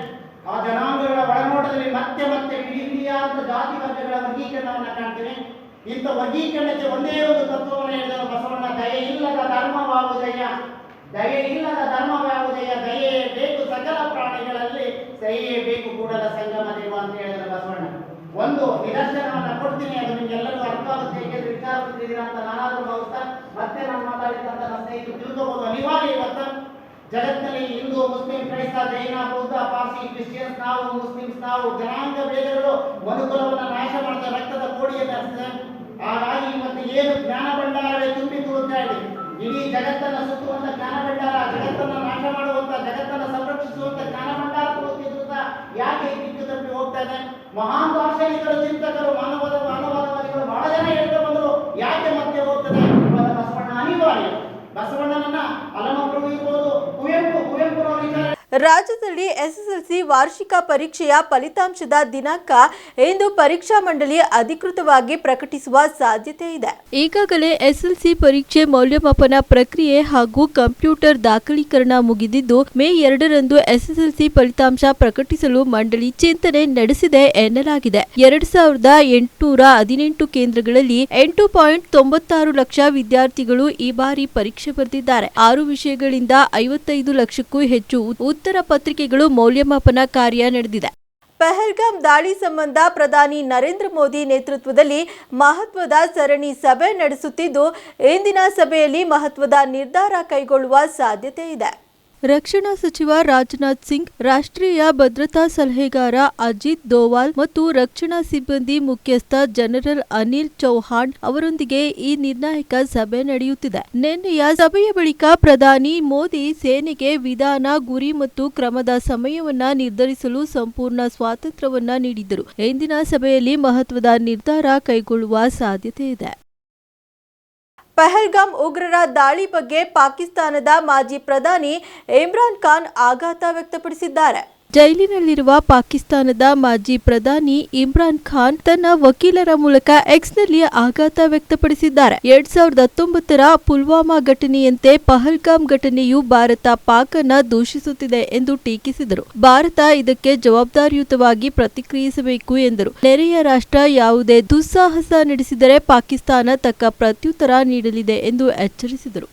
ಆ ಜನಾಂಗಗಳ ಒಳನೋಟದಲ್ಲಿ ಮತ್ತೆ ಮತ್ತೆ ವಿಧಿಯಾದ ಜಾತಿ ವರ್ಗಗಳ ವರ್ಗೀಕರಣವನ್ನು ಕಾಣ್ತೀವಿ. ಇಂಥ ವರ್ಗೀಕರಣಕ್ಕೆ ಒಂದೇ ಒಂದು ತತ್ವವನ್ನು ಹೇಳಿದರು ಬಸವಣ್ಣ, ದಯೆ ಇಲ್ಲದ ಧರ್ಮವಾವುದಯ್ಯ, ದಯೆ ಇಲ್ಲದ ಧರ್ಮವಾವುದಯ್ಯ, ದಯೆ ಬೇಕು ಸಕಲ ಪ್ರಾಣಿಗಳಲ್ಲಿ, ದಯೆ ಬೇಕು ಕೂಡಲ ಸಂಗಮ ದೇವ ಅಂತ ಹೇಳಿದರು ಬಸವಣ್ಣ. ಒಂದು ನಿದರ್ಶನವನ್ನು ಕೊಡ್ತೀನಿ, ಅದು ನಿಮ್ಗೆಲ್ಲರಿಗೂ ಅರ್ಥ ಆಗುತ್ತೆ, ಏಕೆಂದ್ರೆ ವಿಚಾರ ಬಂದಿದ್ದೀರಾ ಅಂತ ನಾನಾದರೂ ಭಾವಿಸ್ತಾ ಮತ್ತೆ ನಾನು ಮಾತಾಡಿದಂತ ನನ್ನ ಸ್ನೇಹಿತರು ತಿಳ್ಕೋಬಹುದು. ಅನಿವಾರ್ಯ ಇವತ್ತು ಜಗತ್ತಿನಲ್ಲಿ ಹಿಂದೂ, ಮುಸ್ಲಿಂ, ಕ್ರೈಸ್ತ, ಜೈನ, ಬೌದ್ಧ, ಪಾರ್ಸಿ, ಕ್ರಿಶ್ಚಿಯನ್ಸ್, ನಾವು ಮುಸ್ಲಿಮ್ಸ್, ನಾವು ಜನಾಂಗ ಭೇದಗಳು ಮನುಕುಲವನ್ನು ನಾಶ ಮಾಡಿದ ರಕ್ತದ ಕೋಡಿಯನ್ನು ಹರಿಸಿದೆ. ಹಾಗಾಗಿ ಇವತ್ತು ಏನು ಜ್ಞಾನ ಭಂಡಾರವೇ ತುಂಬಿ ತುಳುತ್ತಾ ಇದೆ. ಇಡೀ ಜಗತ್ತನ್ನು ಸುತ್ತುವಂತ ಜ್ಞಾನ ಭಂಡಾರ, ಜಗತ್ತನ್ನು ನಾಶ ಮಾಡುವಂತ, ಜಗತ್ತನ್ನು ಸಂರಕ್ಷಿಸುವಂತ ಜ್ಞಾನ ಭಂಡಾರ ತುಳುತ್ತಿದ್ರು ಸಹ ಯಾಕೆ ದಿಕ್ಕು ತಪ್ಪಿ ಹೋಗ್ತಾ ಇದೆ? ಮಹಾನ್ ದಾರ್ಶನಿಕರು, ಚಿಂತಕರು, ಮಾನವವಾದಿಗಳು ಬಹಳ ಜನ ಹೇಳ್ತಾ ಬಂದರು, ಯಾಕೆ ಮತ್ತೆ ಹೋಗ್ತದೆ? ಇವತ್ತು ಬಸವಣ್ಣ ಅನಿವಾರ್ಯ. ಬಸವಣ್ಣನನ್ನ ಅಲಮಪ್ರಭು ಇರ್ಬೋದು, ಕುವೆಂಪುರವರ ವಿಚಾರ. ರಾಜ್ಯದಲ್ಲಿ ಎಸ್ಎಸ್ಎಲ್ಸಿ ವಾರ್ಷಿಕ ಪರೀಕ್ಷೆಯ ಫಲಿತಾಂಶದ ದಿನಾಂಕ ಇಂದು ಪರೀಕ್ಷಾ ಮಂಡಳಿ ಅಧಿಕೃತವಾಗಿ ಪ್ರಕಟಿಸುವ ಸಾಧ್ಯತೆ ಇದೆ. ಈಗಾಗಲೇ ಎಸ್ಎಸ್ಎಲ್ಸಿ ಪರೀಕ್ಷೆ ಮೌಲ್ಯಮಾಪನ ಪ್ರಕ್ರಿಯೆ ಹಾಗೂ ಕಂಪ್ಯೂಟರ್ ದಾಖಲೀಕರಣ ಮುಗಿದಿದ್ದು, ಮೇ 2ರಂದು ಎಸ್ಎಸ್ಎಲ್ಸಿ ಫಲಿತಾಂಶ ಪ್ರಕಟಿಸಲು ಮಂಡಳಿ ಚಿಂತನೆ ನಡೆಸಿದೆ ಎನ್ನಲಾಗಿದೆ. 2818 ಕೇಂದ್ರಗಳಲ್ಲಿ 8.96 ಲಕ್ಷ ವಿದ್ಯಾರ್ಥಿಗಳು ಈ ಬಾರಿ ಪರೀಕ್ಷೆ ಬರೆದಿದ್ದಾರೆ. 6 ವಿಷಯಗಳಿಂದ 55 ಲಕ್ಷಕ್ಕೂ ಹೆಚ್ಚು ಉತ್ತರ ಪತ್ರಿಕೆಗಳು ಮೌಲ್ಯಮಾಪನ ಕಾರ್ಯ ನಡೆದಿದೆ. ಪಹಲ್ಗಾಮ್ ದಾಳಿ ಸಂಬಂಧ ಪ್ರಧಾನಿ ನರೇಂದ್ರ ಮೋದಿ ನೇತೃತ್ವದಲ್ಲಿ ಮಹತ್ವದ ಸರಣಿ ಸಭೆ ನಡೆಸುತ್ತಿದ್ದು, ಇಂದಿನ ಸಭೆಯಲ್ಲಿ ಮಹತ್ವದ ನಿರ್ಧಾರ ಕೈಗೊಳ್ಳುವ ಸಾಧ್ಯತೆ ಇದೆ. ರಕ್ಷಣಾ ಸಚಿವ ರಾಜನಾಥ್ ಸಿಂಗ್, ರಾಷ್ಟ್ರೀಯ ಭದ್ರತಾ ಸಲಹೆಗಾರ ಅಜಿತ್ ದೋವಾಲ್ ಮತ್ತು ರಕ್ಷಣಾ ಸಿಬ್ಬಂದಿ ಮುಖ್ಯಸ್ಥ ಜನರಲ್ ಅನಿಲ್ ಚೌಹಾಣ್ ಅವರೊಂದಿಗೆ ಈ ನಿರ್ಣಾಯಕ ಸಭೆ ನಡೆಯುತ್ತಿದೆ. ನಿನ್ನೆಯ ಸಭೆಯ ಬಳಿಕ ಪ್ರಧಾನಿ ಮೋದಿ ಸೇನೆಗೆ ವಿಧಾನ, ಗುರಿ ಮತ್ತು ಕ್ರಮದ ಸಮಯವನ್ನ ನಿರ್ಧರಿಸಲು ಸಂಪೂರ್ಣ ಸ್ವಾತಂತ್ರ್ಯವನ್ನ ನೀಡಿದ್ದರು. ಇಂದಿನ ಸಭೆಯಲ್ಲಿ ಮಹತ್ವದ ನಿರ್ಧಾರ ಕೈಗೊಳ್ಳುವ ಸಾಧ್ಯತೆ ಇದೆ. ಪಹಲ್ಗಾಮ್ ಉಗ್ರರ ದಾಳಿ ಬಗ್ಗೆ ಪಾಕಿಸ್ತಾನದ ಮಾಜಿ ಪ್ರಧಾನಿ ಇಮ್ರಾನ್ ಖಾನ್ ಆಘಾತ ವ್ಯಕ್ತಪಡಿಸಿದ್ದಾರೆ. ಜೈಲಿನಲ್ಲಿರುವ ಪಾಕಿಸ್ತಾನದ ಮಾಜಿ ಪ್ರಧಾನಿ ಇಮ್ರಾನ್ ಖಾನ್ ತನ್ನ ವಕೀಲರ ಮೂಲಕ ಎಕ್ಸ್ನಲ್ಲಿ ಆಘಾತ ವ್ಯಕ್ತಪಡಿಸಿದ್ದಾರೆ. 2019ರ ಪುಲ್ವಾಮಾ ಘಟನೆಯಂತೆ ಪಹಲ್ಗಾಮ್ ಘಟನೆಯು ಭಾರತ ಪಾಕ್ ಅನ್ನು ದೂಷಿಸುತ್ತಿದೆ ಎಂದು ಟೀಕಿಸಿದರು. ಭಾರತ ಇದಕ್ಕೆ ಜವಾಬ್ದಾರಿಯುತವಾಗಿ ಪ್ರತಿಕ್ರಿಯಿಸಬೇಕು ಎಂದರು. ನೆರೆಯ ರಾಷ್ಟ್ರ ಯಾವುದೇ ದುಸ್ಸಾಹಸ ನಡೆಸಿದರೆ ಪಾಕಿಸ್ತಾನ ತಕ್ಕ ಪ್ರತ್ಯುತ್ತರ ನೀಡಲಿದೆ ಎಂದು ಎಚ್ಚರಿಸಿದರು.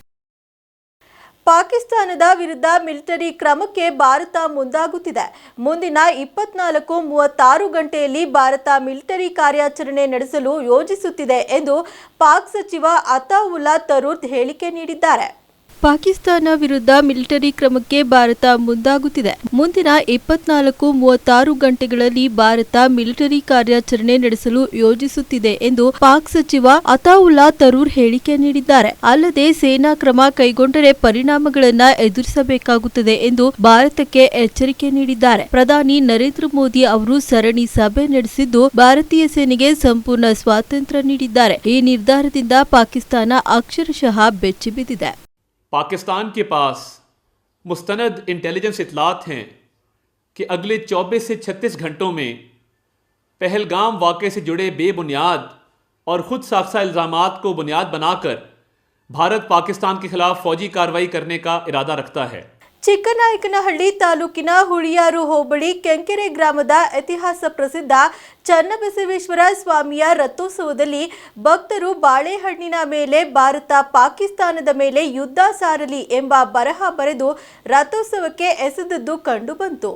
ಪಾಕಿಸ್ತಾನದ ವಿರುದ್ಧ ಮಿಲಿಟರಿ ಕ್ರಮಕ್ಕೆ ಭಾರತ ಮುಂದಾಗುತ್ತಿದೆ. ಮುಂದಿನ 24-36 ಗಂಟೆಯಲ್ಲಿ ಭಾರತ ಮಿಲಿಟರಿ ಕಾರ್ಯಾಚರಣೆ ನಡೆಸಲು ಯೋಜಿಸುತ್ತಿದೆ ಎಂದು ಪಾಕ್ ಸಚಿವ ಅತಾವುಲ್ಲಾ ತರೂರ್ ಹೇಳಿಕೆ ನೀಡಿದ್ದಾರೆ. ಪಾಕಿಸ್ತಾನ ವಿರುದ್ಧ ಮಿಲಿಟರಿ ಕ್ರಮಕ್ಕೆ ಭಾರತ ಮುಂದಾಗುತ್ತಿದೆ. ಮುಂದಿನ 24-36 ಗಂಟೆಗಳಲ್ಲಿ ಭಾರತ ಮಿಲಿಟರಿ ಕಾರ್ಯಾಚರಣೆ ನಡೆಸಲು ಯೋಜಿಸುತ್ತಿದೆ ಎಂದು ಪಾಕ್ ಸಚಿವ ಅತಾವುಲ್ಲಾ ತರೂರ್ ಹೇಳಿಕೆ ನೀಡಿದ್ದಾರೆ. ಅಲ್ಲದೆ ಸೇನಾ ಕ್ರಮ ಕೈಗೊಂಡರೆ ಪರಿಣಾಮಗಳನ್ನು ಎದುರಿಸಬೇಕಾಗುತ್ತದೆ ಎಂದು ಭಾರತಕ್ಕೆ ಎಚ್ಚರಿಕೆ ನೀಡಿದ್ದಾರೆ. ಪ್ರಧಾನಿ ನರೇಂದ್ರ ಮೋದಿ ಅವರು ಸರಣಿ ಸಭೆ ನಡೆಸಿದ್ದು, ಭಾರತೀಯ ಸೇನೆಗೆ ಸಂಪೂರ್ಣ ಸ್ವಾತಂತ್ರ್ಯ ನೀಡಿದ್ದಾರೆ. ಈ ನಿರ್ಧಾರದಿಂದ ಪಾಕಿಸ್ತಾನ ಅಕ್ಷರಶಃ ಬೆಚ್ಚಿಬಿದ್ದಿದೆ. पाकिस्तान के पास मुस्तनद इंटेलिजेंस इतलात हैं कि अगले 24 से 36 घंटों में पहलगाम वाक़े से जुड़े बेबुनियाद और खुद साख्ता इल्ज़ामात को बुनियाद बनाकर भारत पाकिस्तान के खिलाफ फौजी कार्रवाई करने का इरादा रखता है. ಚಿಕ್ಕನಾಯಕನಹಳ್ಳಿ ತಾಲೂಕಿನ ಹುಳಿಯಾರು ಹೋಬಳಿ ಕೆಂಕೆರೆ ಗ್ರಾಮದ ಇತಿಹಾಸ ಪ್ರಸಿದ್ಧ ಚನ್ನಬಸವೇಶ್ವರ ಸ್ವಾಮಿಯ ರಥೋತ್ಸವದಲ್ಲಿ ಭಕ್ತರು ಬಾಳೆಹಣ್ಣಿನ ಮೇಲೆ ಭಾರತ ಪಾಕಿಸ್ತಾನದ ಮೇಲೆ ಯುದ್ಧ ಸಾರಲಿ ಎಂಬ ಬರಹ ಬರೆದು ರಥೋತ್ಸವಕ್ಕೆ ಎಸೆದದ್ದು ಕಂಡುಬಂತು.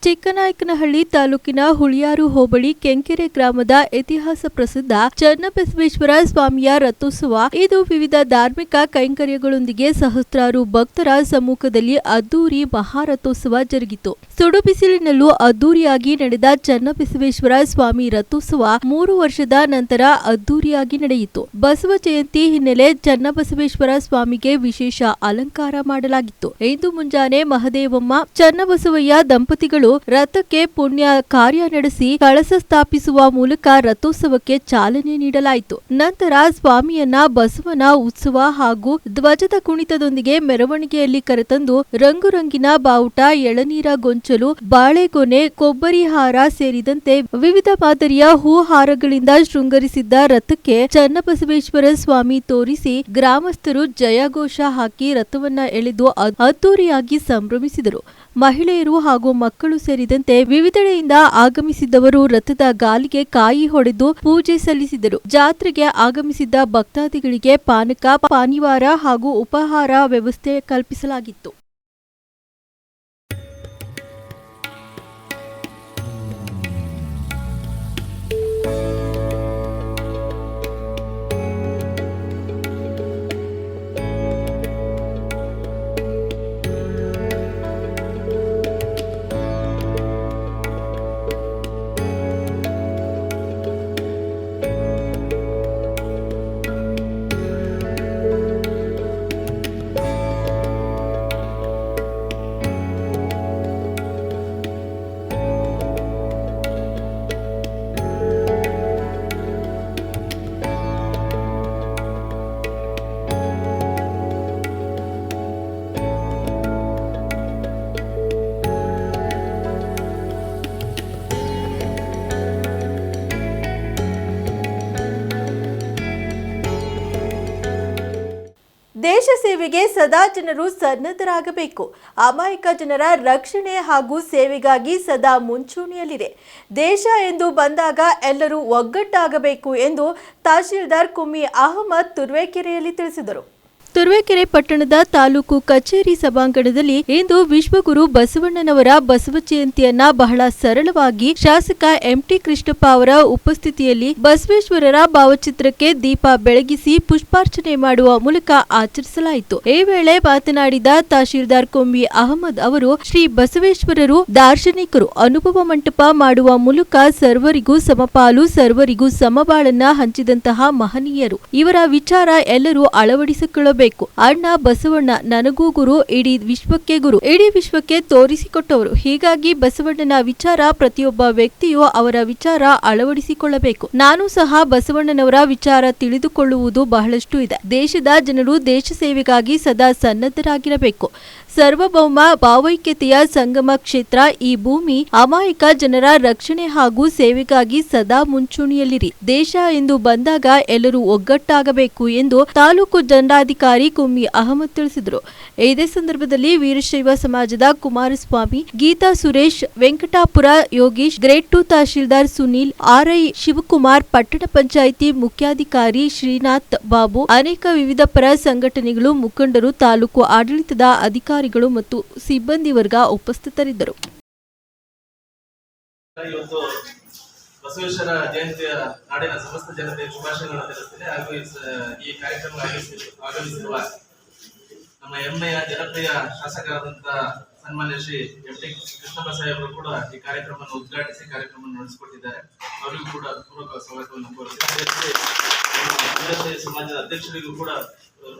ಚಿಕ್ಕನಾಯಕನಹಳ್ಳಿ ತಾಲೂಕಿನ ಹುಳಿಯಾರು ಹೋಬಳಿ ಕೆಂಕೆರೆ ಗ್ರಾಮದ ಇತಿಹಾಸ ಪ್ರಸಿದ್ಧ ಚನ್ನಬಸವೇಶ್ವರ ಸ್ವಾಮಿಯ ರಥೋತ್ಸವ ಇದು ವಿವಿಧ ಧಾರ್ಮಿಕ ಕೈಂಕರ್ಯಗಳೊಂದಿಗೆ ಸಹಸ್ರಾರು ಭಕ್ತರ ಸಮ್ಮುಖದಲ್ಲಿ ಅದ್ದೂರಿ ಮಹಾರಥೋತ್ಸವ ಜರುಗಿತು. ಸುಡು ಬಿಸಿಲಿನಲ್ಲೂ ಅದ್ದೂರಿಯಾಗಿ ನಡೆದ ಚನ್ನಬಸವೇಶ್ವರ ಸ್ವಾಮಿ ರಥೋತ್ಸವ 3 ವರ್ಷದ ನಂತರ ಅದ್ದೂರಿಯಾಗಿ ನಡೆಯಿತು. ಬಸವ ಜಯಂತಿ ಹಿನ್ನೆಲೆ ಚನ್ನಬಸವೇಶ್ವರ ಸ್ವಾಮಿಗೆ ವಿಶೇಷ ಅಲಂಕಾರ ಮಾಡಲಾಗಿತ್ತು. ಇಂದು ಮುಂಜಾನೆ ಮಹದೇವಮ್ಮ ಚನ್ನಬಸವಯ್ಯ ದಂಪತಿಗಳು ರಥಕ್ಕೆ ಪುಣ್ಯ ಕಾರ್ಯ ನಡೆಸಿ ಕಳಸ ಸ್ಥಾಪಿಸುವ ಮೂಲಕ ರಥೋತ್ಸವಕ್ಕೆ ಚಾಲನೆ ನೀಡಲಾಯಿತು. ನಂತರ ಸ್ವಾಮಿಯನ್ನ ಬಸವನ ಉತ್ಸವ ಹಾಗೂ ಧ್ವಜದ ಕುಣಿತದೊಂದಿಗೆ ಮೆರವಣಿಗೆಯಲ್ಲಿ ಕರೆತಂದು ರಂಗುರಂಗಿನ ಬಾವುಟ, ಎಳನೀರ ಗೊಂಚಲು, ಬಾಳೆಗೊನೆ, ಕೊಬ್ಬರಿ ಹಾರ ಸೇರಿದಂತೆ ವಿವಿಧ ಮಾದರಿಯ ಹೂಹಾರಗಳಿಂದ ಶೃಂಗರಿಸಿದ್ದ ರಥಕ್ಕೆ ಚನ್ನಬಸವೇಶ್ವರ ಸ್ವಾಮಿ ತೋರಿಸಿ ಗ್ರಾಮಸ್ಥರು ಜಯಘೋಷ ಹಾಕಿ ರಥವನ್ನ ಎಳೆದು ಅದ್ದೂರಿಯಾಗಿ ಸಂಭ್ರಮಿಸಿದರು. ಮಹಿಳೆಯರು ಹಾಗೂ ಮಕ್ಕಳು ಸೇರಿದಂತೆ ವಿವಿಧೆಡೆಯಿಂದ ಆಗಮಿಸಿದ್ದವರು ರಥದ ಗಾಲಿಗೆ ಕಾಯಿ ಹೊಡೆದು ಪೂಜೆ ಸಲ್ಲಿಸಿದರು. ಜಾತ್ರೆಗೆ ಆಗಮಿಸಿದ್ದ ಭಕ್ತಾದಿಗಳಿಗೆ ಪಾನಕ, ಪಾನಿವಾರ ಹಾಗೂ ಉಪಹಾರ ವ್ಯವಸ್ಥೆ ಕಲ್ಪಿಸಲಾಗಿತ್ತು. ದೇಶ ಸೇವೆಗೆ ಸದಾ ಜನರು ಸನ್ನದ್ಧರಾಗಬೇಕು. ಅಮಾಯಕ ಜನರ ರಕ್ಷಣೆ ಹಾಗೂ ಸೇವೆಗಾಗಿ ಸದಾ ಮುಂಚೂಣಿಯಲ್ಲಿದೆ. ದೇಶ ಎಂದು ಬಂದಾಗ ಎಲ್ಲರೂ ಒಗ್ಗಟ್ಟಾಗಬೇಕು ಎಂದು ತಹಶೀಲ್ದಾರ್ ಕುಮ್ಮಿ ಅಹಮದ್ ತುರುವೇಕೆರೆಯಲ್ಲಿ ತಿಳಿಸಿದರು. ತುರುವೇಕೆರೆ ಪಟ್ಟಣದ ತಾಲೂಕು ಕಚೇರಿ ಸಭಾಂಗಣದಲ್ಲಿ ಇಂದು ವಿಶ್ವಗುರು ಬಸವಣ್ಣನವರ ಬಸವ ಜಯಂತಿಯನ್ನ ಬಹಳ ಸರಳವಾಗಿ ಶಾಸಕ ಎಂಟಿ ಕೃಷ್ಣಪ್ಪ ಅವರ ಉಪಸ್ಥಿತಿಯಲ್ಲಿ ಬಸವೇಶ್ವರರ ಭಾವಚಿತ್ರಕ್ಕೆ ದೀಪ ಬೆಳಗಿಸಿ ಪುಷ್ಪಾರ್ಚನೆ ಮಾಡುವ ಮೂಲಕ ಆಚರಿಸಲಾಯಿತು. ಈ ವೇಳೆ ಮಾತನಾಡಿದ ತಹಶೀಲ್ದಾರ್ ಕುಮ್ಮಿ ಅಹಮದ್ ಅವರು, ಶ್ರೀ ಬಸವೇಶ್ವರರು ದಾರ್ಶನಿಕರು, ಅನುಭವ ಮಂಟಪ ಮಾಡುವ ಮೂಲಕ ಸರ್ವರಿಗೂ ಸಮಪಾಲು, ಸರ್ವರಿಗೂ ಸಮಬಾಳನ್ನ ಹಂಚಿದಂತಹ ಮಹನೀಯರು. ಇವರ ವಿಚಾರ ಎಲ್ಲರೂ ಅಳವಡಿಸಿಕೊಳ್ಳಬೇಕು. ಅಣ್ಣ ಬಸವಣ್ಣ ನನಗೂ ಗುರು, ಇಡೀ ವಿಶ್ವಕ್ಕೆ ಗುರು, ಇಡೀ ವಿಶ್ವಕ್ಕೆ ತೋರಿಸಿಕೊಟ್ಟವರು. ಹೀಗಾಗಿ ಬಸವಣ್ಣನ ವಿಚಾರ ಪ್ರತಿಯೊಬ್ಬ ವ್ಯಕ್ತಿಯು ಅವರ ವಿಚಾರ ಅಳವಡಿಸಿಕೊಳ್ಳಬೇಕು. ನಾನು ಸಹ ಬಸವಣ್ಣನವರ ವಿಚಾರ ತಿಳಿದುಕೊಳ್ಳುವುದು ಬಹಳಷ್ಟು ಇದೆ. ದೇಶದ ಜನರು ದೇಶ ಸೇವೆಗಾಗಿ ಸದಾ ಸನ್ನದ್ಧರಾಗಿರಬೇಕು. ಸರ್ವಭೌಮ ಭಾವೈಕ್ಯತೆಯ ಸಂಗಮ ಕ್ಷೇತ್ರ ಈ ಭೂಮಿ. ಅಮಾಯಕ ಜನರ ರಕ್ಷಣೆ ಹಾಗೂ ಸೇವೆಗಾಗಿ ಸದಾ ಮುಂಚೂಣಿಯಲ್ಲಿರಿ. ದೇಶ ಎಂದು ಬಂದಾಗ ಎಲ್ಲರೂ ಒಗ್ಗಟ್ಟಾಗಬೇಕು ಎಂದು ತಾಲೂಕು ದಂಡಾಧಿಕಾರಿ ಕುಮ್ಮಿ ಅಹಮದ್ ತಿಳಿಸಿದರು. ಇದೇ ಸಂದರ್ಭದಲ್ಲಿ ವೀರಶೈವ ಸಮಾಜದ ಕುಮಾರಸ್ವಾಮಿ, ಗೀತಾ ಸುರೇಶ್, ವೆಂಕಟಾಪುರ ಯೋಗೀಶ್, ಗ್ರೇಡ್ 2 ತಹಶೀಲ್ದಾರ್ ಸುನೀಲ್, ಆರ್ಐ ಶಿವಕುಮಾರ್, ಪಟ್ಟಣ ಪಂಚಾಯಿತಿ ಮುಖ್ಯಾಧಿಕಾರಿ ಶ್ರೀನಾಥ್ ಬಾಬು, ಅನೇಕ ವಿವಿಧ ಪರ ಸಂಘಟನೆಗಳು, ಮುಖಂಡರು, ತಾಲೂಕು ಆಡಳಿತದ ಅಧಿಕಾರಿಗಳು ಮತ್ತು ಸಿಬ್ಬಂದಿ ವರ್ಗ ಉಪಸ್ಥಿತರಿದ್ದರು. ಇವತ್ತು ಬಸವೇಶ್ವರ ಜಯಂತಿಯ ನಾಡಿನ ಸಮಸ್ತ ಜನತೆಗೆ ಶುಭಾಶಯಗಳನ್ನು ತಿಳಿಸ್ತೇನೆ. ಹಾಗೂ ಈ ಕಾರ್ಯಕ್ರಮ ಆಗಮಿಸಿರುವ ನಮ್ಮ ಹೆಮ್ಮೆಯ ಜನಪ್ರಿಯ ಶಾಸಕರಾದಂತಹ ಸನ್ಮಾನ್ಯ ಶ್ರೀ ಎಂಟಿ ಕೃಷ್ಣಪ್ಪ ಸಾಹೇಬರು ಕೂಡ ಈ ಕಾರ್ಯಕ್ರಮವನ್ನು ಉದ್ಘಾಟಿಸಿ ಕಾರ್ಯಕ್ರಮವನ್ನು ನಡೆಸಿಕೊಟ್ಟಿದ್ದಾರೆ. ಅವರಿಗೂ ಕೂಡ ಪೂರ್ವಕ ಸ್ವಾಗತವನ್ನು ಕೋರುತ್ತೇನೆ. ವೀರಶೈವ ಸಮಾಜದ ಅಧ್ಯಕ್ಷರಿಗೂ ಕೂಡ